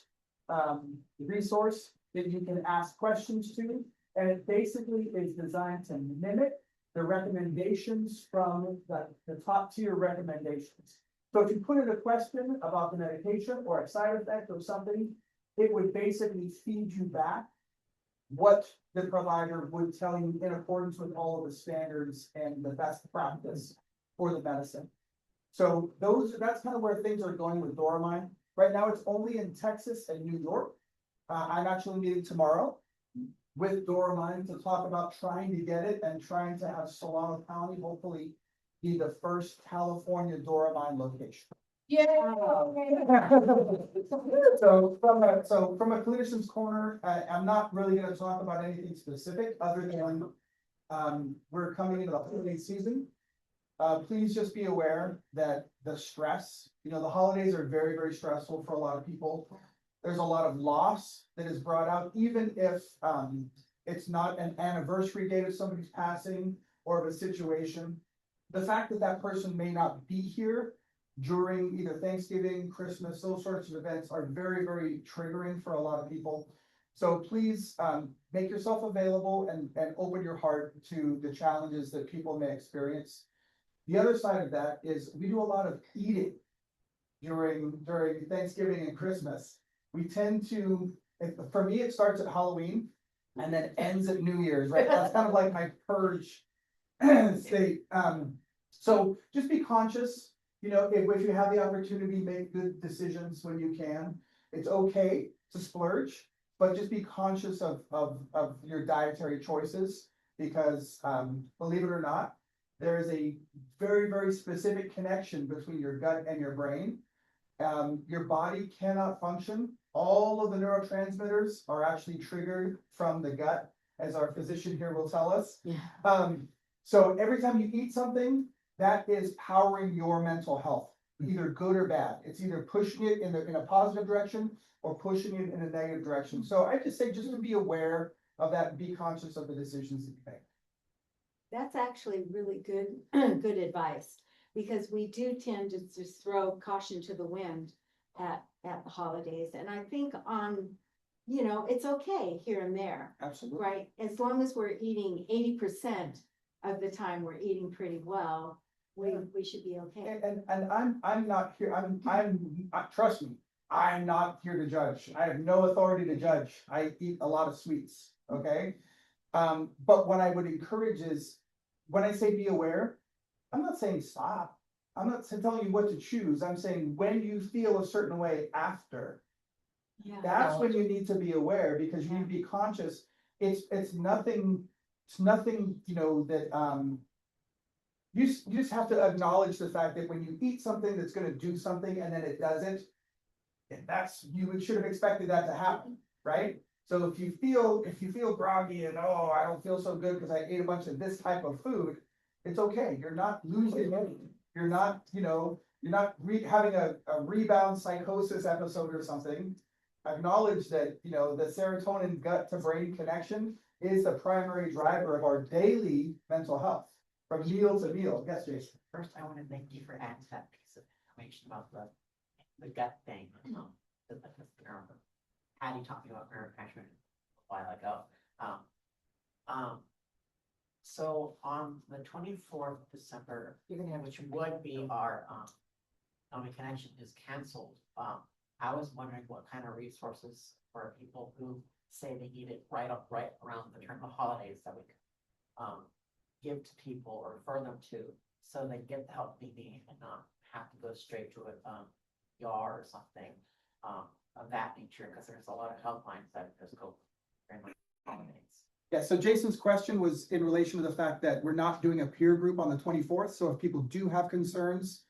Speaker 4: resource that you can ask questions to. And it basically is designed to mimic the recommendations from the top tier recommendations. So if you put in a question about the medication or a side effect or something, it would basically feed you back what the provider would tell you in accordance with all of the standards and the best practice for the medicine. So that's kind of where things are going with DoraMind. Right now, it's only in Texas and New York. I'm actually meeting tomorrow with DoraMind to talk about trying to get it and trying to have Solano County hopefully be the first California DoraMind location.
Speaker 1: Yeah.
Speaker 4: So from a clinician's corner, I'm not really going to talk about anything specific other than we're coming into the holiday season. Please just be aware that the stress, you know, the holidays are very, very stressful for a lot of people. There's a lot of loss that is brought out, even if it's not an anniversary date of somebody's passing or of a situation. The fact that that person may not be here during either Thanksgiving, Christmas, those sorts of events are very, very triggering for a lot of people. So please make yourself available and open your heart to the challenges that people may experience. The other side of that is we do a lot of eating during Thanksgiving and Christmas. We tend to, for me, it starts at Halloween and then ends at New Year's, right? That's kind of like my purge state. So just be conscious, you know, if you have the opportunity, make good decisions when you can. It's okay to splurge, but just be conscious of your dietary choices because believe it or not, there is a very, very specific connection between your gut and your brain. Your body cannot function. All of the neurotransmitters are actually triggered from the gut, as our physician here will tell us. Yeah. So every time you eat something, that is powering your mental health, either good or bad. It's either pushing it in a positive direction or pushing it in a negative direction. So I just say just to be aware of that and be conscious of the decisions that you make.
Speaker 1: That's actually really good, good advice, because we do tend to just throw caution to the wind at the holidays. And I think on you know, it's okay here and there,
Speaker 4: Absolutely.
Speaker 1: right? As long as we're eating 80% of the time, we're eating pretty well, we should be okay.
Speaker 4: And I'm not here, trust me, I'm not here to judge. I have no authority to judge. I eat a lot of sweets, okay? But what I would encourage is, when I say be aware, I'm not saying stop. I'm not telling you what to choose. I'm saying when you feel a certain way after, that's when you need to be aware, because you need to be conscious. It's nothing, you know, that, you just have to acknowledge the fact that when you eat something that's gonna do something and then it doesn't, you should have expected that to happen, right? So if you feel groggy and, oh, I don't feel so good because I ate a bunch of this type of food, it's okay. You're not losing anything. You're not, you know, having a rebound psychosis episode or something. Acknowledge that, you know, the serotonin gut to brain connection is the primary driver of our daily mental health from meal to meal. Yes, Jason.
Speaker 20: First, I want to thank you for adding that piece of information about the gut thing. Patty taught me about neurotransmitter a while ago. So on the 24th of December, which would be our NAMI connection, is canceled. I was wondering what kind of resources for people who say they need it right around the turn of the holidays that we could give to people or refer them to, so they get the help they need and not have to go straight to a ER or something of that nature, because there's a lot of helplines that just go during the holidays.
Speaker 4: Yeah, so Jason's question was in relation to the fact that we're not doing a peer group on the 24th. So if people do have concerns,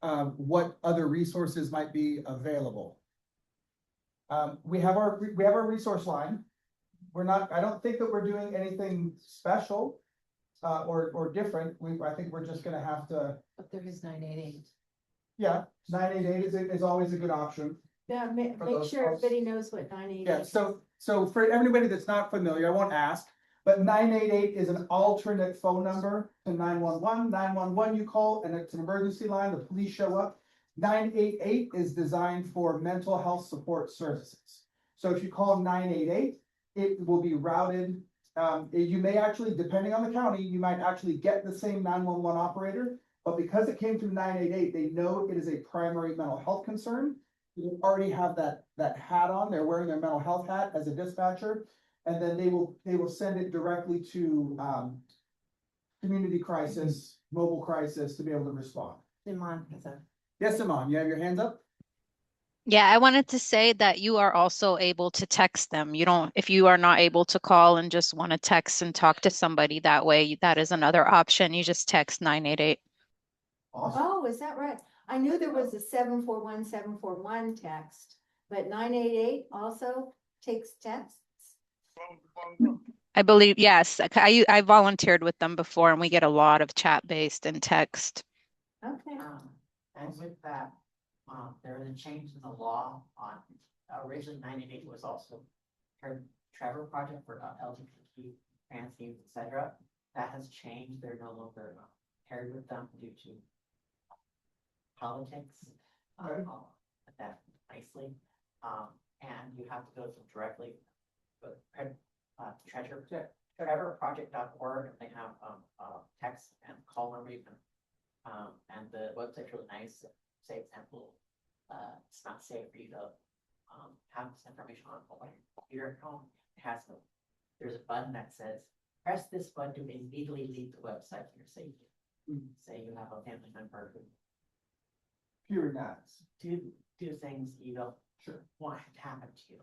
Speaker 4: what other resources might be available? We have our resource line. I don't think that we're doing anything special or different. I think we're just gonna have to.
Speaker 3: But there is 988.
Speaker 4: Yeah, 988 is always a good option.
Speaker 1: Yeah, make
Speaker 4: those
Speaker 1: sure
Speaker 4: folks.
Speaker 1: everybody knows what 988
Speaker 4: Yeah,
Speaker 1: is.
Speaker 4: so for everybody that's not familiar, I won't ask, but 988 is an alternate phone number to 911. 911 you call and it's an emergency line, the police show up. 988 is designed for mental health support services. So if you call 988, it will be routed. You may actually, depending on the county, you might actually get the same 911 operator, but because it came through 988, they know it is a primary mental health concern. You already have that hat on. They're wearing their mental health hat as a dispatcher, and then they will send it directly to community crisis, mobile crisis to be able to respond.
Speaker 3: Simon has a.
Speaker 4: Yes, Simon, you have your hands up?
Speaker 18: Yeah, I wanted to say that you are also able to text them. You don't, if you are not able to call and just want to text and talk to somebody that way, that is another option. You just text 988.
Speaker 4: Awesome.
Speaker 1: Oh, is that right? I knew there was a 741 text, but 988 also takes texts.
Speaker 18: I believe, yes, I volunteered with them before and we get a lot of chat-based and text.
Speaker 1: Okay.
Speaker 20: And with that, there was a change in the law on, originally 988 was also Trevor Project for LGBT, trans youth, etc. That has changed. They're no longer paired with them due to politics. I'll put that nicely. And you have to go to them directly. But treasurerproject.org, and they have text and call number you can. And the website's really nice. Say example, it's not safe for you to have this information on your computer at home. There's a button that says press this button to immediately leave the website for your safety. Say you have a family member who
Speaker 4: Pure nuts.
Speaker 20: do things you don't want to happen to you.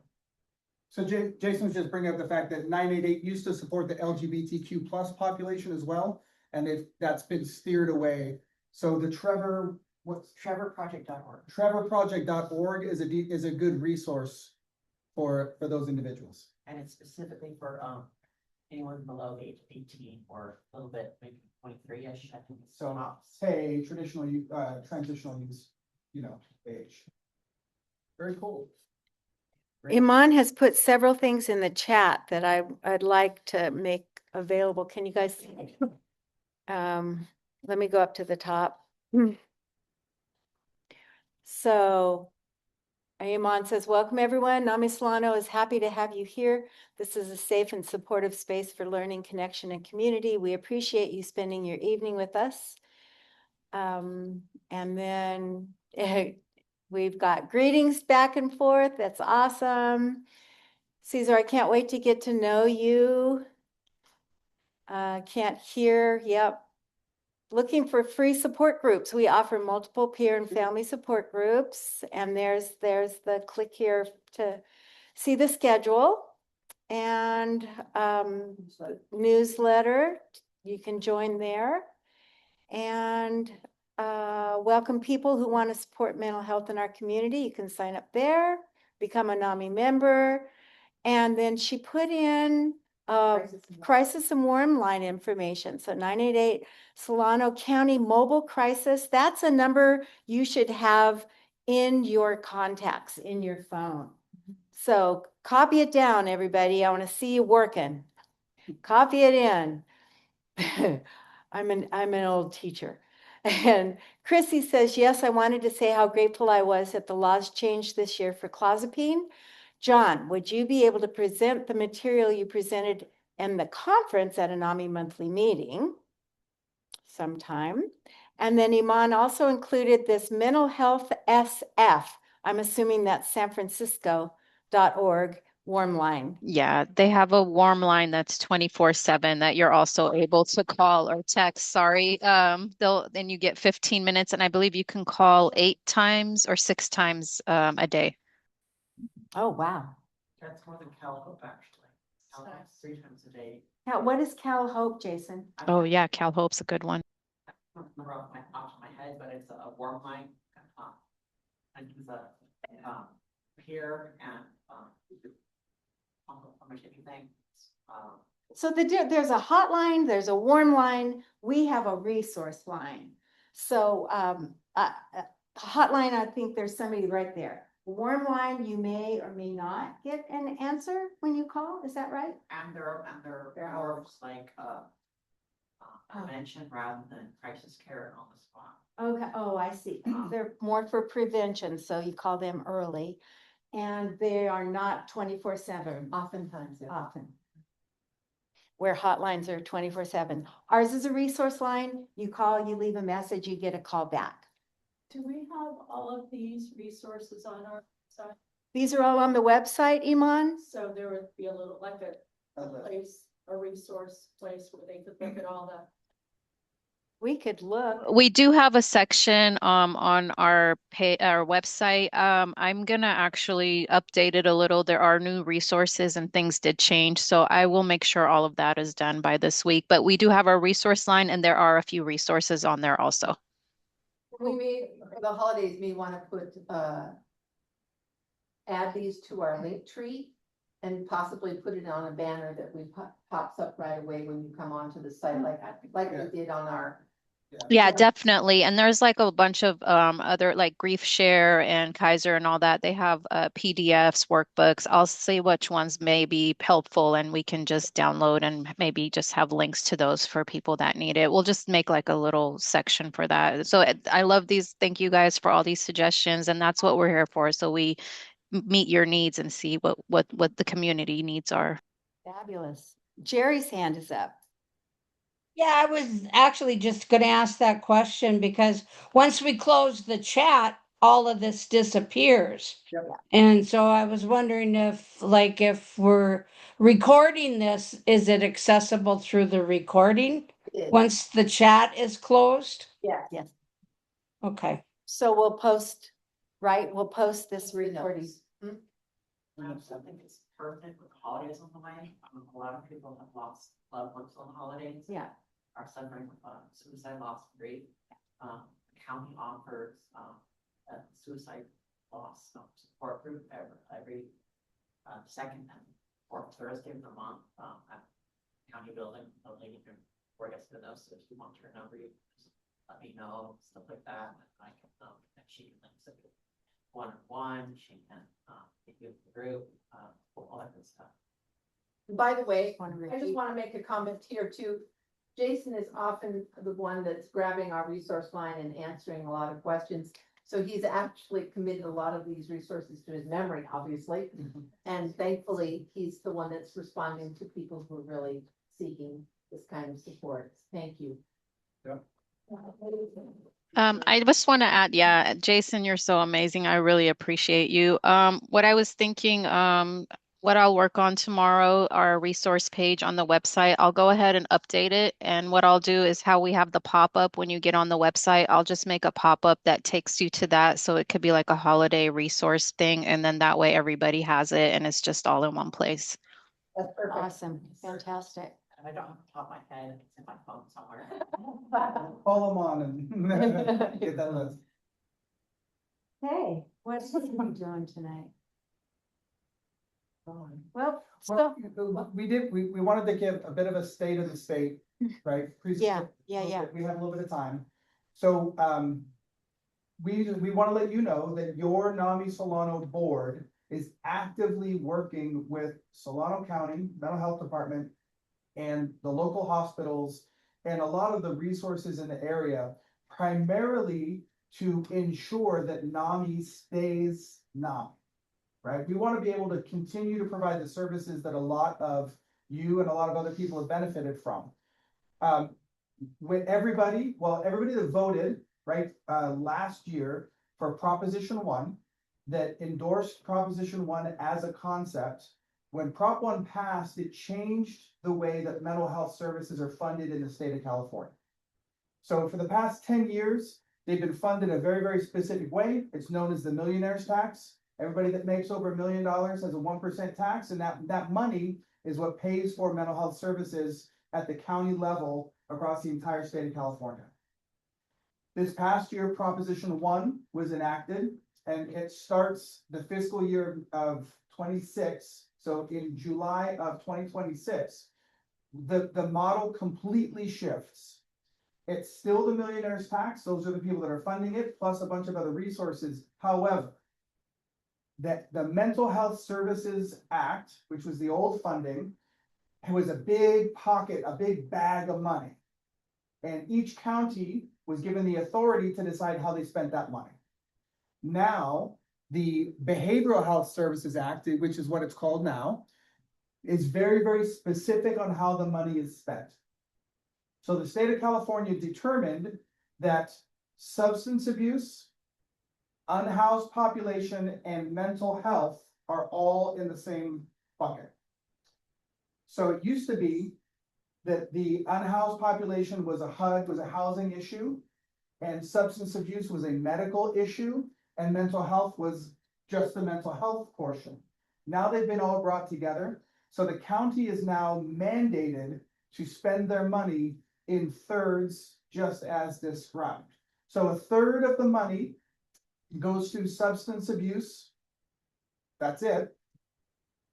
Speaker 4: So Jason was just bringing up the fact that 988 used to support the LGBTQ plus population as well, and that's been steered away. So the
Speaker 20: trevorproject.org.
Speaker 4: Trevorproject.org is a good resource for those individuals.
Speaker 20: And it's specifically for anyone below the age of 18 or a little bit, maybe 23-ish. I think it's
Speaker 4: So say traditional transitional use, age. Very cool.
Speaker 1: Iman has put several things in the chat that I'd like to make available. Can you guys see? Let me go up to the top. So Iman says, welcome everyone. NAMI Solano is happy to have you here. This is a safe and supportive space for learning, connection, and community. We appreciate you spending your evening with us. And then we've got greetings back and forth. That's awesome. Caesar, I can't wait to get to know you. Can't hear. Yep. Looking for free support groups. We offer multiple peer and family support groups. And there's the click here to see the schedule and newsletter. You can join there. And welcome people who want to support mental health in our community. You can sign up there, become a NAMI member. And then she put in crisis and warm line information. So 988 Solano County Mobile Crisis. That's a number you should have in your contacts, in your phone. So copy it down, everybody. I want to see you working. Copy it in. I'm an old teacher. And Chrissy says, yes, I wanted to say how grateful I was that the laws changed this year for clozapine. John, would you be able to present the material you presented in the conference at a NAMI monthly meeting sometime? And then Iman also included this mental health SF. I'm assuming that's San Francisco.org warm line.
Speaker 18: Yeah, they have a warm line that's 24/7 that you're also able to call or text. Sorry. Then you get 15 minutes, and I believe you can call 8 times or 6 times a day.
Speaker 1: Oh, wow.
Speaker 20: That's more than Cal Hope, actually. Cal Hope's 3 times a day.
Speaker 1: Now, what is Cal Hope, Jason?
Speaker 18: Oh yeah, Cal Hope's a good one.
Speaker 20: I don't remember off my top of my head, but it's a warm line. And it's a peer and how much anything.
Speaker 1: So there's a hotline, there's a warm line, we have a resource line. So hotline, I think there's somebody right there. Warm line, you may or may not get an answer when you call, is that right?
Speaker 20: And they're more of like prevention rather than crisis care on the spot.
Speaker 1: Okay, oh, I see. They're more for prevention, so you call them early. And they are not 24/7.
Speaker 3: Oftentimes, yeah.
Speaker 1: Often. Where hotlines are 24/7. Ours is a resource line. You call, you leave a message, you get a call back.
Speaker 6: Do we have all of these resources on our site?
Speaker 1: These are all on the website, Iman?
Speaker 6: So there would be a little, like a place, a resource place where they could look at all the.
Speaker 1: We could look.
Speaker 18: We do have a section on our website. I'm gonna actually update it a little. There are new resources and things did change, so I will make sure all of that is done by this week. But we do have our resource line, and there are a few resources on there also.
Speaker 3: We may, for the holidays, may want to put, add these to our link tree and possibly put it on a banner that pops up right away when you come onto the site, like we did on our.
Speaker 18: Yeah, definitely. And there's like a bunch of other like Grief Share and Kaiser and all that. They have PDFs, workbooks. I'll see which ones may be helpful and we can just download and maybe just have links to those for people that need it. We'll just make like a little section for that. So I love these. Thank you guys for all these suggestions. And that's what we're here for. So we meet your needs and see what the community needs are.
Speaker 1: Fabulous. Jerry's hand is up.
Speaker 14: Yeah, I was actually just going to ask that question because once we close the chat, all of this disappears.
Speaker 4: Yep.
Speaker 14: And so I was wondering if we're recording this, is it accessible through the recording once the chat is closed?
Speaker 1: Yeah. Yes.
Speaker 14: Okay.
Speaker 1: So we'll post, right? We'll post this recording.
Speaker 20: I think it's perfect with the holidays on the way. A lot of people have lost loved ones on the holidays.
Speaker 1: Yeah.
Speaker 20: Are suffering with suicide loss and grief. The county offers a suicide loss support group every second and fourth Thursday of the month at the county building. The lady can work us to know, so if you want her number, you just let me know, stuff like that. And I can and she can link it one-on-one. She can get you the group, all that good stuff.
Speaker 3: By the way, I just want to make a comment here too. Jason is often the one that's grabbing our resource line and answering a lot of questions. So he's actually committed a lot of these resources to his memory, obviously. And thankfully, he's the one that's responding to people who are really seeking this kind of support. Thank you.
Speaker 18: I just want to add, yeah, Jason, you're so amazing. I really appreciate you. What I was thinking, what I'll work on tomorrow, our resource page on the website, I'll go ahead and update it. And what I'll do is how we have the pop-up when you get on the website, I'll just make a pop-up that takes you to that. So it could be like a holiday resource thing. And then that way everybody has it and it's just all in one place.
Speaker 3: That's perfect.
Speaker 1: Awesome, fantastic.
Speaker 20: And I don't have the top of my head, it's in my phone somewhere.
Speaker 4: Call them on and get that list.
Speaker 1: Hey, what's you doing tonight? Well,
Speaker 4: Well, we wanted to give a bit of a state of the state, right?
Speaker 1: Yeah.
Speaker 4: We have a little bit of time. So, we want to let you know that your NAMI Solano board is actively working with Solano County Mental Health Department and the local hospitals and a lot of the resources in the area, primarily to ensure that NAMI stays NAMI. Right? We want to be able to continue to provide the services that a lot of you and a lot of other people have benefited from. With everybody that voted, right, last year for Proposition 1, that endorsed Proposition 1 as a concept, when Prop 1 passed, it changed the way that mental health services are funded in the state of California. So for the past 10 years, they've been funded a very, very specific way. It's known as the millionaire's tax. Everybody that makes over $1 million has a 1% tax, and that money is what pays for mental health services at the county level across the entire state of California. This past year, Proposition 1 was enacted, and it starts the fiscal year of 26. So in July of 2026, the model completely shifts. It's still the millionaire's tax. Those are the people that are funding it, plus a bunch of other resources. However, that the Mental Health Services Act, which was the old funding, it was a big pocket, a big bag of money. And each county was given the authority to decide how they spent that money. Now, the Behavioral Health Services Act, which is what it's called now, is very, very specific on how the money is spent. So the state of California determined that substance abuse, unhoused population, and mental health are all in the same bucket. So it used to be that the unhoused population was a HUD, was a housing issue, and substance abuse was a medical issue, and mental health was just the mental health portion. Now they've been all brought together. So the county is now mandated to spend their money in thirds, just as described. So a third of the money goes to substance abuse. That's it.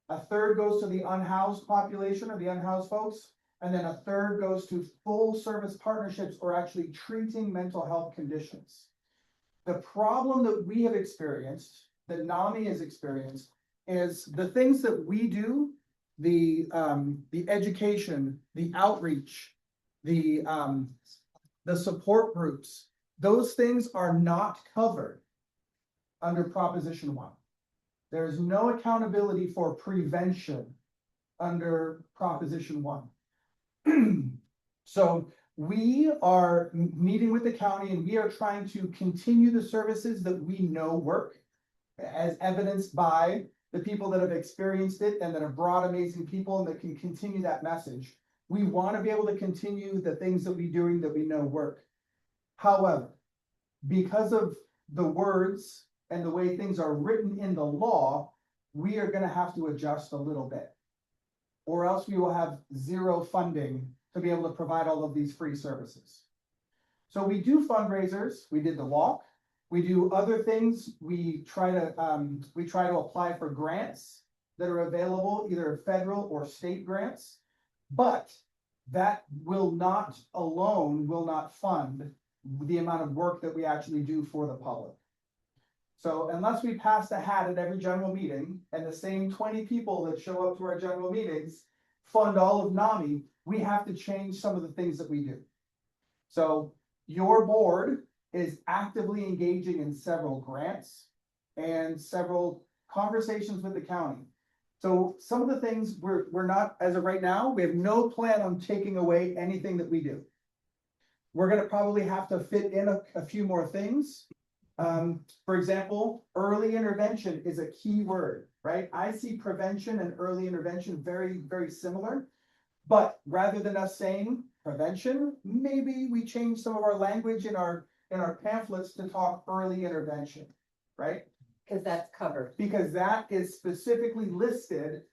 Speaker 4: A third goes to the unhoused population or the unhoused folks. And then a third goes to full service partnerships or actually treating mental health conditions. The problem that we have experienced, that NAMI has experienced, is the things that we do, the education, the outreach, the support groups, those things are not covered under Proposition 1. There is no accountability for prevention under Proposition 1. So we are meeting with the county and we are trying to continue the services that we know work, as evidenced by the people that have experienced it and that have brought amazing people and that can continue that message. We want to be able to continue the things that we're doing that we know work. However, because of the words and the way things are written in the law, we are going to have to adjust a little bit, or else we will have zero funding to be able to provide all of these free services. So we do fundraisers. We did the walk. We do other things. We try to apply for grants that are available, either federal or state grants, but that will not fund the amount of work that we actually do for the public. So unless we pass a hat at every general meeting and the same 20 people that show up to our general meetings fund all of NAMI, we have to change some of the things that we do. So your board is actively engaging in several grants and several conversations with the county. So some of the things we're not, as of right now, we have no plan on taking away anything that we do. We're gonna probably have to fit in a few more things. For example, early intervention is a key word, right? I see prevention and early intervention very, very similar. But rather than us saying prevention, maybe we change some of our language in our pamphlets to talk early intervention, right?
Speaker 3: Because that's covered.
Speaker 4: Because that is specifically listed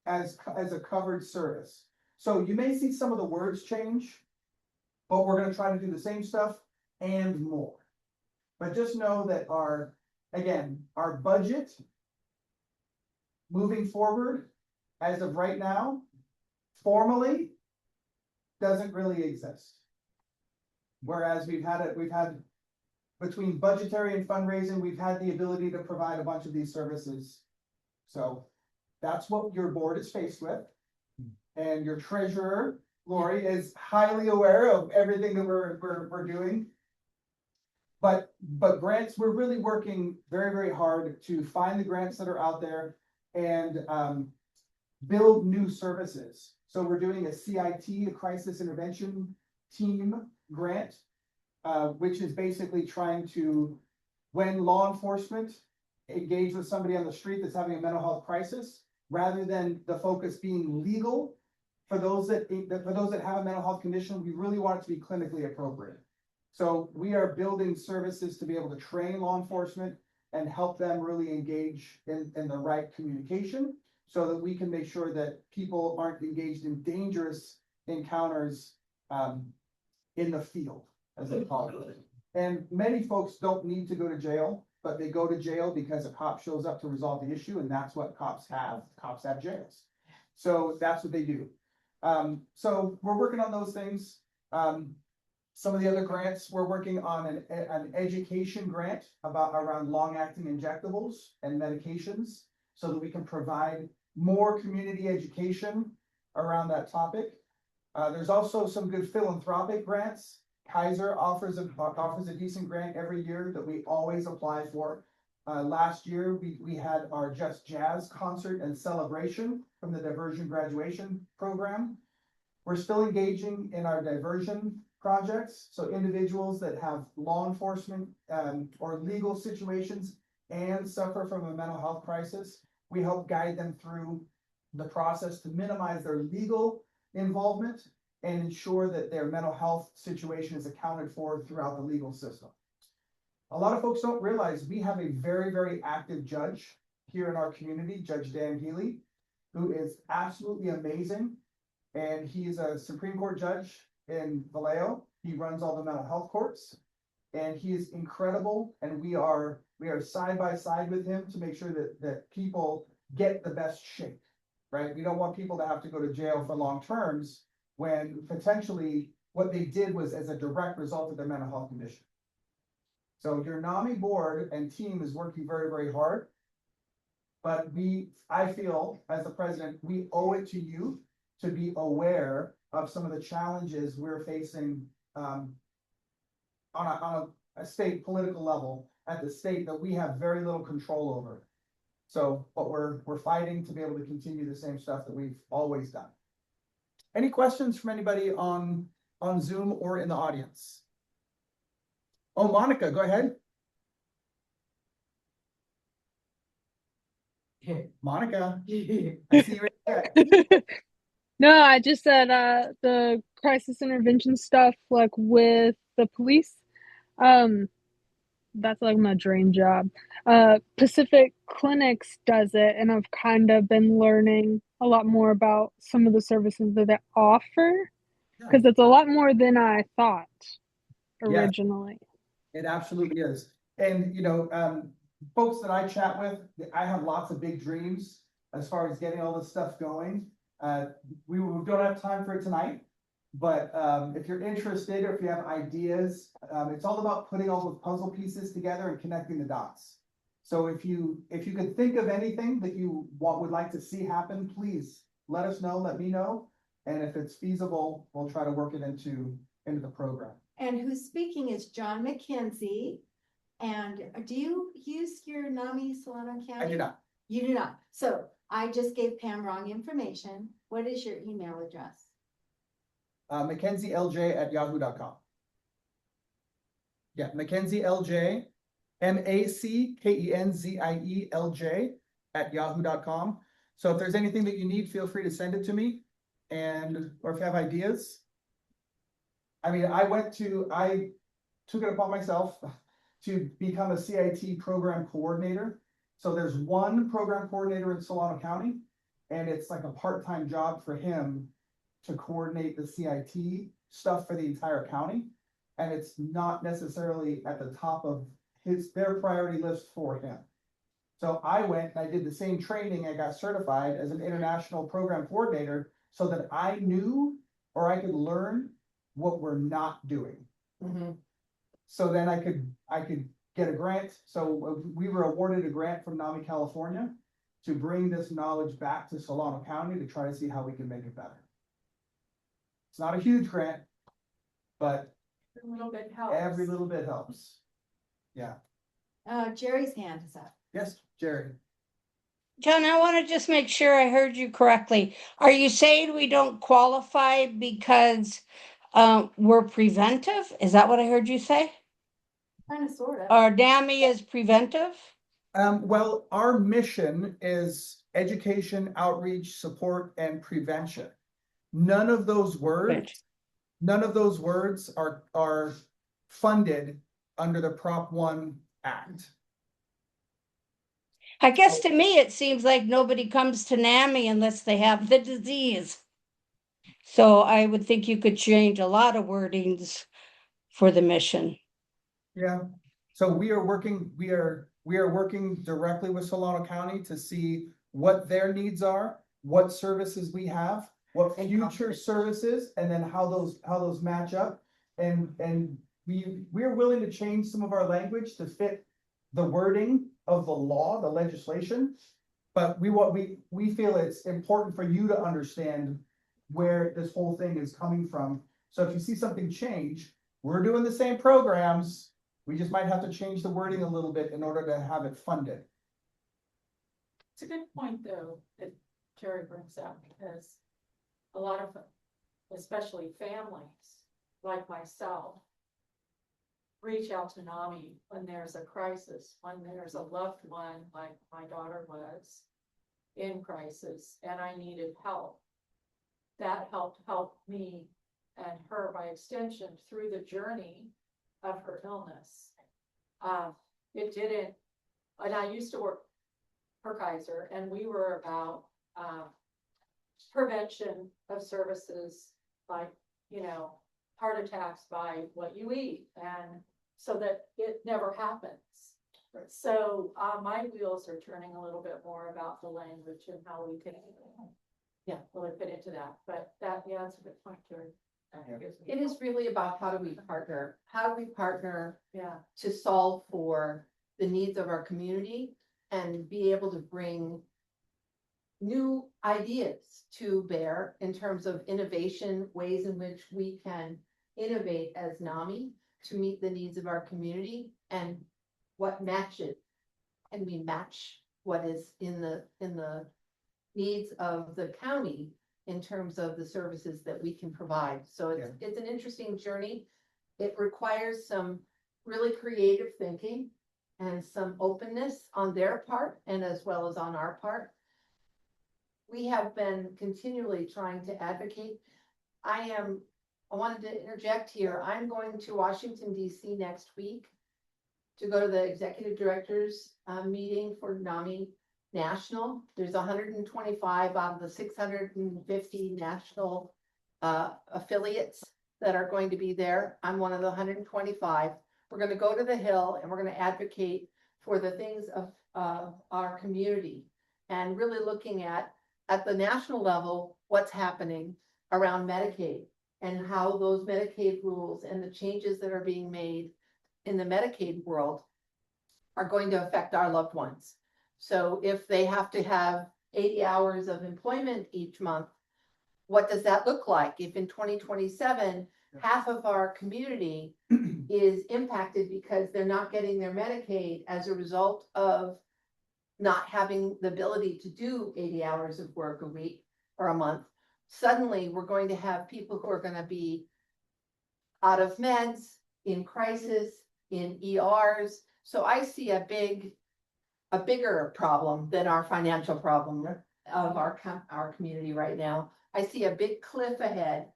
Speaker 4: as a covered service. So you may see some of the words change, but we're gonna try to do the same stuff and more. But just know that our budget moving forward, as of right now, formally doesn't really exist. Whereas we've had between budgetary and fundraising, we've had the ability to provide a bunch of these services. So that's what your board is faced with. And your treasurer, Lori, is highly aware of everything that we're doing. But grants, we're really working very, very hard to find the grants that are out there and build new services. So we're doing a CIT, a crisis intervention team grant, which is basically trying to, when law enforcement engage with somebody on the street that's having a mental health crisis, rather than the focus being legal, for those that have a mental health condition, we really want it to be clinically appropriate. So we are building services to be able to train law enforcement and help them really engage in the right communication so that we can make sure that people aren't engaged in dangerous encounters in the field, as they call it. And many folks don't need to go to jail, but they go to jail because a cop shows up to resolve the issue, and that's what cops have. Cops have jails. So that's what they do. So we're working on those things. Some of the other grants, we're working on an education grant around long-acting injectables and medications so that we can provide more community education around that topic. There's also some good philanthropic grants. Kaiser offers a decent grant every year that we always apply for. Last year, we had our Just Jazz concert and celebration from the diversion graduation program. We're still engaging in our diversion projects. So individuals that have law enforcement or legal situations and suffer from a mental health crisis, we help guide them through the process to minimize their legal involvement and ensure that their mental health situation is accounted for throughout the legal system. A lot of folks don't realize we have a very, very active judge here in our community, Judge Dan Healy, who is absolutely amazing. And he is a Supreme Court judge in Vallejo. He runs all the mental health courts, and he is incredible. And we are side by side with him to make sure that people get the best shape, right? We don't want people to have to go to jail for long terms when potentially what they did was as a direct result of their mental health condition. So your NAMI board and team is working very, very hard. But I feel as the president, we owe it to you to be aware of some of the challenges we're facing on a state political level at the state that we have very little control over. So, but we're fighting to be able to continue the same stuff that we've always done. Any questions from anybody on Zoom or in the audience? Oh, Monica, go ahead. Monica, I see you right there.
Speaker 16: No, I just said the crisis intervention stuff, like with the police. That's like my dream job. Pacific Clinics does it, and I've kind of been learning a lot more about some of the services that they offer, because it's a lot more than I thought originally.
Speaker 4: Yeah, it absolutely is. And folks that I chat with, I have lots of big dreams as far as getting all this stuff going. We don't have time for it tonight, but if you're interested or if you have ideas, it's all about putting all the puzzle pieces together and connecting the dots. So if you could think of anything that you would like to see happen, please let us know, let me know. And if it's feasible, we'll try to work it into the program.
Speaker 1: And who's speaking is John McKenzie. And do you use your NAMI Solano County?
Speaker 4: I do not.
Speaker 1: You do not. So I just gave Pam wrong information. What is your email address?
Speaker 4: MackenzieLJ@yahoo.com. Yeah, MackenzieLJ, MackenzieLJ@yahoo.com. So if there's anything that you need, feel free to send it to me. Or if you have ideas. I mean, I took it upon myself to become a CIT program coordinator. So there's one program coordinator in Solano County, and it's like a part-time job for him to coordinate the CIT stuff for the entire county. And it's not necessarily at the top of their priority list for him. So I went and I did the same training. I got certified as an international program coordinator so that I knew or I could learn what we're not doing. So then I could get a grant. So we were awarded a grant from NAMI California to bring this knowledge back to Solano County to try to see how we can make it better. It's not a huge grant, but
Speaker 6: A little bit helps.
Speaker 4: every little bit helps. Yeah.
Speaker 1: Jerry's hand is up.
Speaker 4: Yes, Jerry.
Speaker 14: John, I want to just make sure I heard you correctly. Are you saying we don't qualify because we're preventive? Is that what I heard you say?
Speaker 1: Kind of, sort of.
Speaker 14: Or NAMI is preventive?
Speaker 4: Well, our mission is education, outreach, support, and prevention. None of those words are funded under the Prop 1 Act.
Speaker 14: I guess to me, it seems like nobody comes to NAMI unless they have the disease. So I would think you could change a lot of wordings for the mission.
Speaker 4: Yeah. So we are working directly with Solano County to see what their needs are, what services we have, what future services, and then how those match up. And we're willing to change some of our language to fit the wording of the law, the legislation. But we feel it's important for you to understand where this whole thing is coming from. So if you see something change, we're doing the same programs. We just might have to change the wording a little bit in order to have it funded.
Speaker 6: It's a good point, though, that Jerry brings up, because a lot of, especially families like myself, reach out to NAMI when there's a crisis, when there's a loved one, like my daughter was in crisis, and I needed help. That helped me and her by extension through the journey of her illness. It didn't, and I used to work for Kaiser, and we were about prevention of services like, heart attacks by what you eat, and so that it never happens. So my wheels are turning a little bit more about the language and how we can, really fit into that. But that's a good point, Jerry.
Speaker 3: It is really about how do we partner? How do we partner to solve for the needs of our community and be able to bring new ideas to bear in terms of innovation, ways in which we can innovate as NAMI to meet the needs of our community, and what matches, and we match what is in the needs of the county in terms of the services that we can provide. So it's an interesting journey. It requires some really creative thinking and some openness on their part and as well as on our part. We have been continually trying to advocate. I wanted to interject here. I'm going to Washington, D.C. next week to go to the executive directors meeting for NAMI National. There's 125 out of the 650 national affiliates that are going to be there. I'm one of the 125. We're going to go to the Hill and we're going to advocate for the things of our community and really looking at the national level, what's happening around Medicaid and how those Medicaid rules and the changes that are being made in the Medicaid world are going to affect our loved ones. So if they have to have 80 hours of employment each month, what does that look like? If in 2027, half of our community is impacted because they're not getting their Medicaid as a result of not having the ability to do 80 hours of work a week or a month. Suddenly, we're going to have people who are going to be out of meds, in crisis, in ERs. So I see a bigger problem than our financial problem of our community right now. I see a big cliff ahead,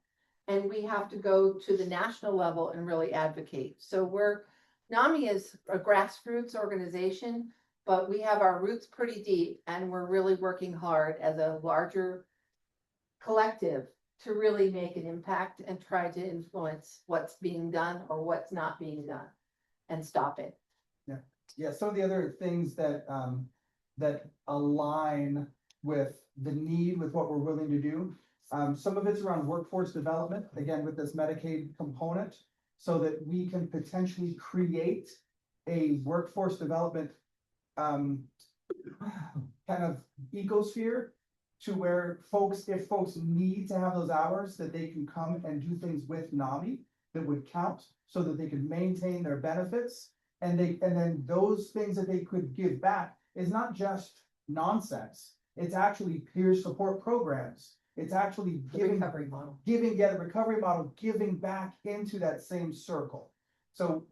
Speaker 3: and we have to go to the national level and really advocate. So NAMI is a grassroots organization, but we have our roots pretty deep, and we're really working hard as a larger collective to really make an impact and try to influence what's being done or what's not being done and stop it.
Speaker 4: Yeah, yeah. Some of the other things that that align with the need with what we're willing to do. Some of it's around workforce development, again, with this Medicaid component, so that we can potentially create a workforce development kind of ecosphere to where if folks need to have those hours, that they can come and do things with NAMI that would count so that they could maintain their benefits. And then those things that they could give back is not just nonsense. It's actually peer support programs. It's actually giving
Speaker 3: recovery model.
Speaker 4: Recovery model, giving back into that same circle. So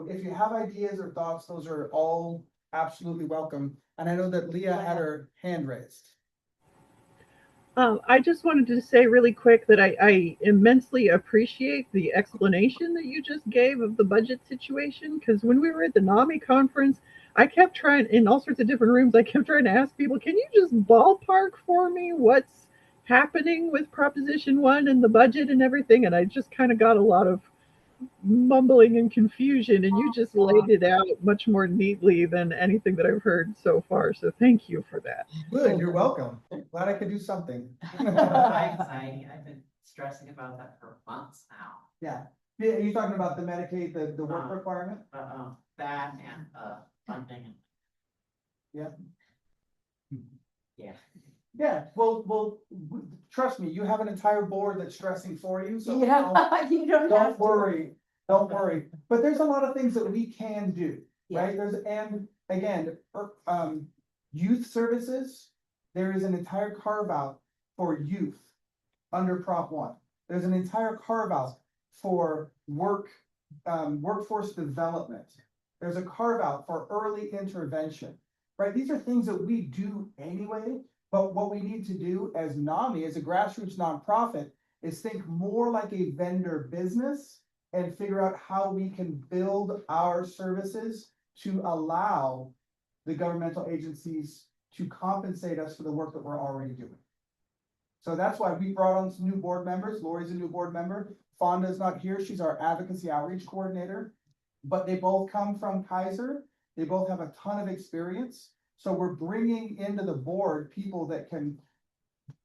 Speaker 4: if you have ideas or thoughts, those are all absolutely welcome. And I know that Leah had her hand raised.
Speaker 11: I just wanted to say really quick that I immensely appreciate the explanation that you just gave of the budget situation. Because when we were at the NAMI conference, I kept trying, in all sorts of different rooms, I kept trying to ask people, can you just ballpark for me what's happening with Proposition 1 and the budget and everything? And I just kind of got a lot of mumbling and confusion, and you just laid it out much more neatly than anything that I've heard so far. So thank you for that.
Speaker 4: Good, you're welcome. Glad I could do something.
Speaker 20: I've been stressing about that for months now.
Speaker 4: Yeah. Are you talking about the Medicaid, the work requirement?
Speaker 20: That and funding.
Speaker 4: Yeah.
Speaker 20: Yeah.
Speaker 4: Yeah, well, trust me, you have an entire board that's stressing for you, so
Speaker 1: Yeah, you don't have to.
Speaker 4: Don't worry. But there's a lot of things that we can do,
Speaker 1: Yeah.
Speaker 4: right? And again, youth services, there is an entire carve out for youth under Prop 1. There's an entire carve out for workforce development. There's a carve out for early intervention, right? These are things that we do anyway. But what we need to do as NAMI, as a grassroots nonprofit, is think more like a vendor business and figure out how we can build our services to allow the governmental agencies to compensate us for the work that we're already doing. So that's why we brought on some new board members. Lori's a new board member. Fonda's not here. She's our advocacy outreach coordinator. But they both come from Kaiser. They both have a ton of experience. So we're bringing into the board people that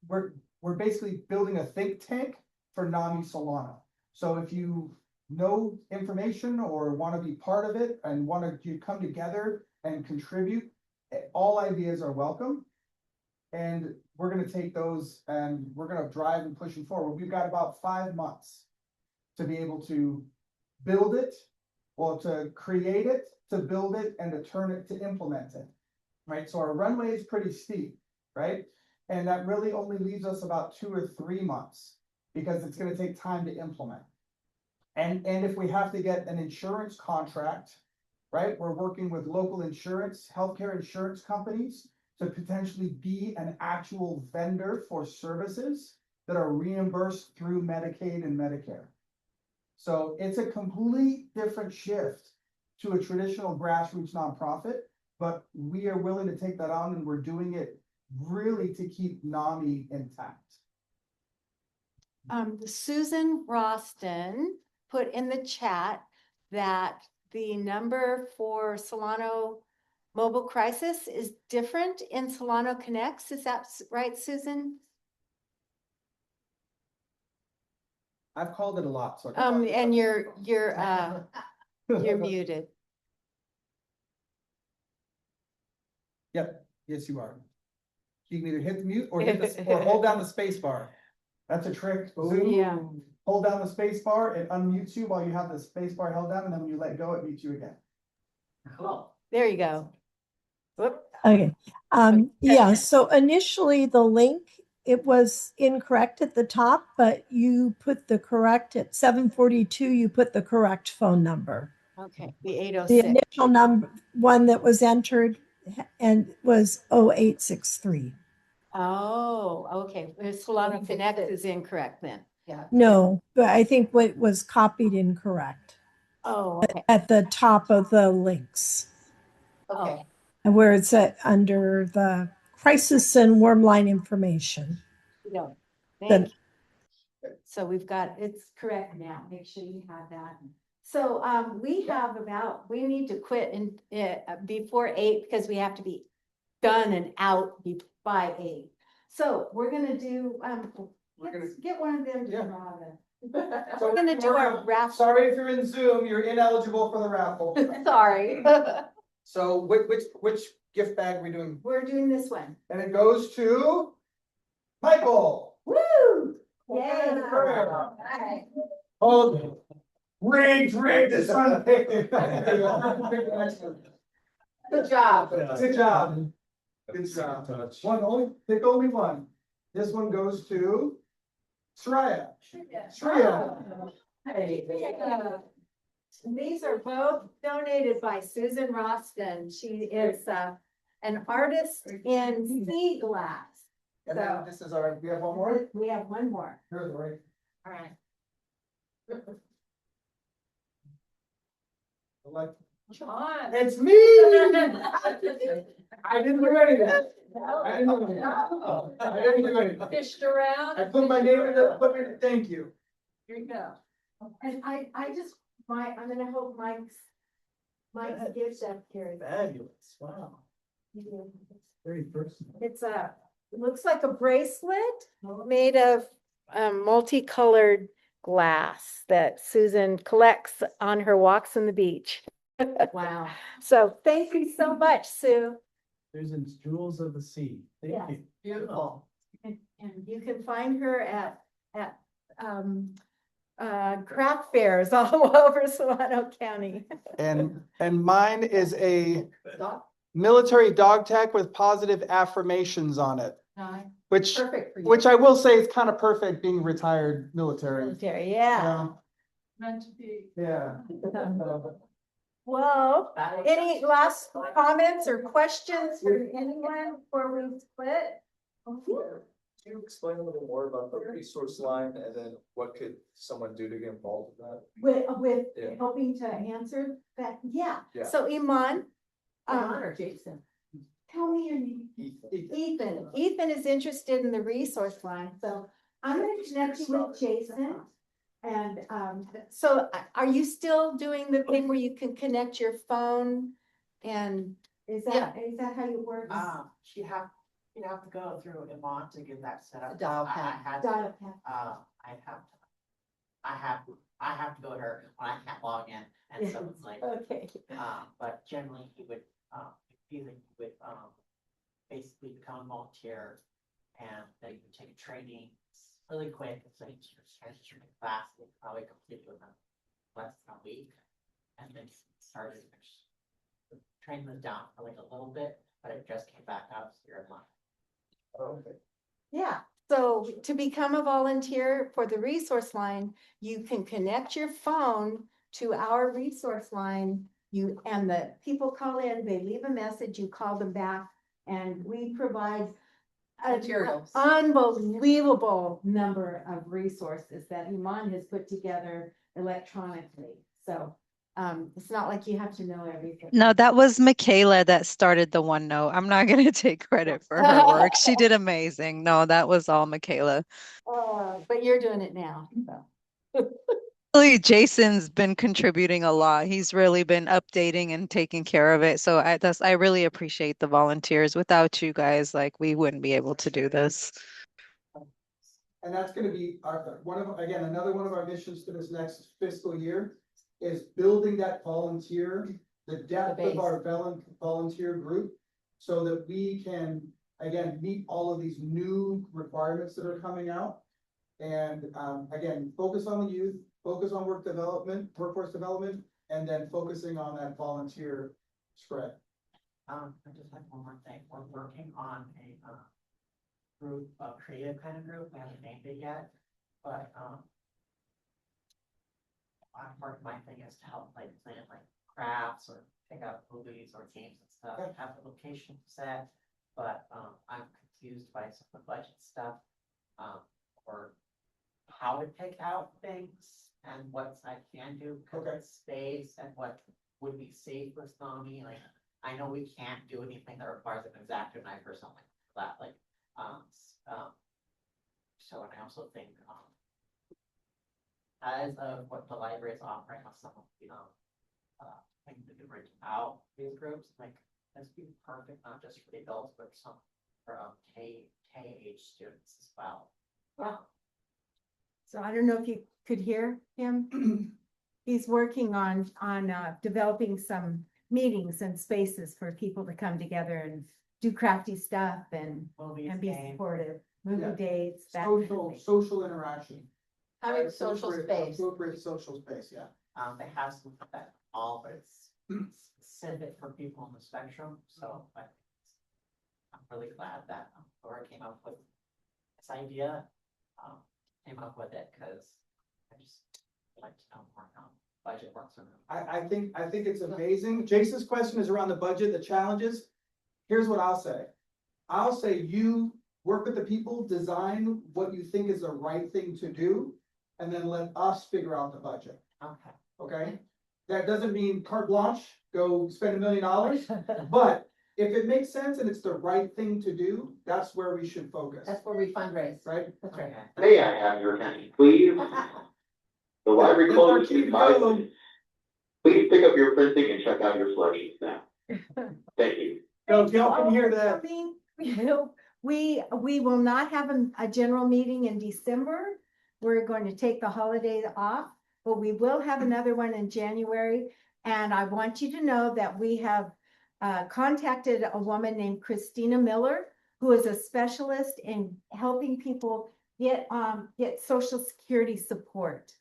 Speaker 4: we're basically building a think tank for NAMI Solano. So if you know information or want to be part of it and want to come together and contribute, all ideas are welcome. And we're going to take those and we're going to drive and push them forward. We've got about 5 months to be able to build it, or to create it, to build it, and to turn it, to implement it. Right, so our runway is pretty steep, right? And that really only leaves us about 2 or 3 months because it's going to take time to implement. And if we have to get an insurance contract, right? We're working with local healthcare insurance companies to potentially be an actual vendor for services that are reimbursed through Medicaid and Medicare. So it's a complete different shift to a traditional grassroots nonprofit. But we are willing to take that on, and we're doing it really to keep NAMI intact.
Speaker 1: Susan Roston put in the chat that the number for Solano Mobile Crisis is different in Solano Connects. Is that right, Susan?
Speaker 4: I've called it a lot. So
Speaker 1: and you're muted.
Speaker 4: Yep. Yes, you are. You can either hit the mute or or hold down the space bar. That's a trick.
Speaker 1: Oh,
Speaker 4: Zoom,
Speaker 1: yeah.
Speaker 4: hold down the space bar, it unmutes you while you have the space bar held down, and then when you let go, it mutes you again.
Speaker 1: Cool. There you go. Whoop.
Speaker 15: Okay. Yeah, so initially the link, it was incorrect at the top, but you put the correct at 742, you put the correct phone number.
Speaker 1: Okay, the
Speaker 15: The
Speaker 1: 806.
Speaker 15: initial number one that was entered and was 0863.
Speaker 1: Oh, okay. The Solano Connect is incorrect then. Yeah.
Speaker 15: No, but I think what was copied incorrect
Speaker 1: Oh, okay.
Speaker 15: at the top of the links.
Speaker 1: Okay.
Speaker 15: And where it's at under the crisis and warm line information.
Speaker 1: No,
Speaker 15: Then
Speaker 1: thank you. So we've got, it's correct now. Make sure you have that. So we have about, we need to quit in before 8 because we have to be done and out by 8. So we're gonna do, get one of them to draw them.
Speaker 4: So
Speaker 1: We're gonna do our raffle.
Speaker 4: Sorry if you're in Zoom, you're ineligible for the raffle.
Speaker 1: Sorry.
Speaker 4: So which gift bag are we doing?
Speaker 1: We're doing this one.
Speaker 4: And it goes to Michael.
Speaker 1: Woo! Yay!
Speaker 4: Oh, rigged, it's trying to pick it.
Speaker 1: Good job.
Speaker 4: Good job. Good job. Pick only one. This one goes to Shreya. Shreya.
Speaker 1: Hey. These are both donated by Susan Roston. She is an artist in sea glass.
Speaker 4: And then this is our, we have one more?
Speaker 1: We have one more.
Speaker 4: Here's the right.
Speaker 1: All right.
Speaker 4: Like,
Speaker 1: John.
Speaker 4: it's me! I didn't do anything. I didn't do anything.
Speaker 6: Fished around.
Speaker 4: I put my name in the, thank you.
Speaker 6: Here you go.
Speaker 1: And I just, I'm gonna hope Mike's gift set carries.
Speaker 9: Fabulous, wow, very personal.
Speaker 1: It's it looks like a bracelet made of multicolored glass that Susan collects on her walks on the beach.
Speaker 6: Wow.
Speaker 1: So thank you so much, Sue.
Speaker 9: Susan's Jewels of the Sea. Thank
Speaker 1: Yes.
Speaker 9: you.
Speaker 6: Beautiful.
Speaker 1: And you can find her at craft fairs all over Solano County.
Speaker 4: And mine is a military dog tag with positive affirmations on it. Which,
Speaker 1: Perfect for you.
Speaker 4: which I will say is kind of perfect being retired military.
Speaker 1: Military, yeah.
Speaker 6: Meant to be.
Speaker 4: Yeah.
Speaker 1: Well, any last comments or questions for anyone before we split?
Speaker 10: Can you explain a little more about the resource line and then what could someone do to get involved with that?
Speaker 1: With
Speaker 10: Yeah.
Speaker 1: helping to answer that, yeah.
Speaker 10: Yeah.
Speaker 1: So Iman,
Speaker 6: Iman or Jason?
Speaker 1: tell me your name. Ethan. Ethan is interested in the resource line, so I'm gonna connect you with Jason. And so are you still doing the thing where you can connect your phone? And is that how you work?
Speaker 20: You have to go through Iman to get that set up.
Speaker 1: Dial
Speaker 20: I
Speaker 1: pad.
Speaker 20: had,
Speaker 1: Dial pad.
Speaker 20: I have to go to her when I can't log in, and so it's like,
Speaker 1: Okay.
Speaker 20: but generally he would, basically become a volunteer, and then you would take a training, it's really quick, it's like, it's really fast, it probably complete within less than a week, and then started, training them down for like a little bit, but it just came back up, so you're in line.
Speaker 4: Okay.
Speaker 1: Yeah, so to become a volunteer for the resource line, you can connect your phone to our resource line. And the people call in, they leave a message, you call them back, and we provide an
Speaker 6: Materials.
Speaker 1: unbelievable number of resources that Iman has put together electronically. So it's not like you have to know everything.
Speaker 18: No, that was Michaela that started the OneNote. I'm not going to take credit for her work. She did amazing. No, that was all Michaela.
Speaker 1: But you're doing it now. So.
Speaker 18: Really, Jason's been contributing a lot. He's really been updating and taking care of it. So I really appreciate the volunteers. Without you guys, like we wouldn't be able to do this.
Speaker 4: And that's gonna be another one of our missions for this next fiscal year is building that volunteer, the depth of our volunteer group, so that we can, again, meet all of these new requirements that are coming out. And, again, focus on the youth, focus on workforce development, and then focusing on that volunteer spread.
Speaker 20: I just have one more thing. We're working on a group, a creative kind of group. We haven't named it yet, but part of my thing is to help like plan like crafts or pick out movies or games and stuff. Have the location set, but I'm confused by some of the budget stuff, or how to pick out things and what I can do because of space and what would be safe with NAMI. Like, I know we can't do anything that requires an X-Acto knife or something like that. Like, so and I also think, as of what the library is offering us some of the, things to bring out these groups, like, this would be perfect, not just for the adults, but some for, K age students as well.
Speaker 1: Yeah. So I don't know if you could hear him. He's working on developing some meetings and spaces for people to come together and do crafty stuff and be supportive. Movie dates, that kind of thing.
Speaker 4: Social interaction.
Speaker 3: Having social space.
Speaker 4: Appropriate social space, yeah.
Speaker 20: They have some of that all, but it's specific for people on the spectrum, so I'm really glad that Laura came up with this idea, came up with it, because I just like to know more how budget works.
Speaker 4: I think it's amazing. Jason's question is around the budget, the challenges. Here's what I'll say. I'll say you work with the people, design what you think is the right thing to do, and then let us figure out the budget.
Speaker 20: Okay.
Speaker 4: Okay? That doesn't mean carte blanche, go spend $1 million, but if it makes sense and it's the right thing to do, that's where we should focus.
Speaker 3: That's where we fundraise.
Speaker 4: Right?
Speaker 3: That's right.
Speaker 21: May I have your attention, please? The library closes in 5 minutes. Please pick up your printing and check out your selections now. Thank you.
Speaker 4: So y'all can hear that.
Speaker 1: We will not have a general meeting in December. We're going to take the holidays off, but we will have another one in January. And I want you to know that we have contacted a woman named Christina Miller, who is a specialist in helping people get Social Security support.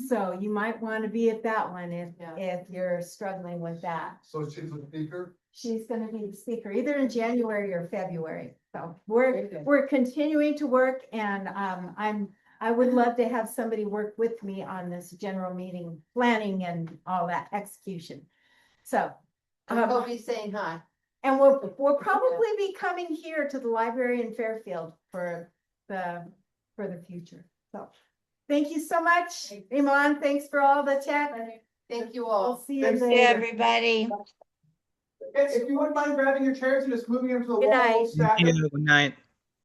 Speaker 1: So you might want to be at that one if you're struggling with that.
Speaker 5: So she's a speaker?
Speaker 1: She's going to be the speaker either in January or February. So we're continuing to work, and I would love to have somebody work with me on this general meeting planning and all that execution. So
Speaker 3: Kobe's saying hi.
Speaker 1: And we'll probably be coming here to the library in Fairfield for the future. So thank you so much, Iman. Thanks for all the tech.
Speaker 3: Thank you all.
Speaker 1: We'll see you later.
Speaker 14: everybody.
Speaker 4: If you wouldn't mind grabbing your chairs and just moving them to the
Speaker 1: Good
Speaker 4: wall.
Speaker 1: night.
Speaker 4: Stack them.
Speaker 13: Good night.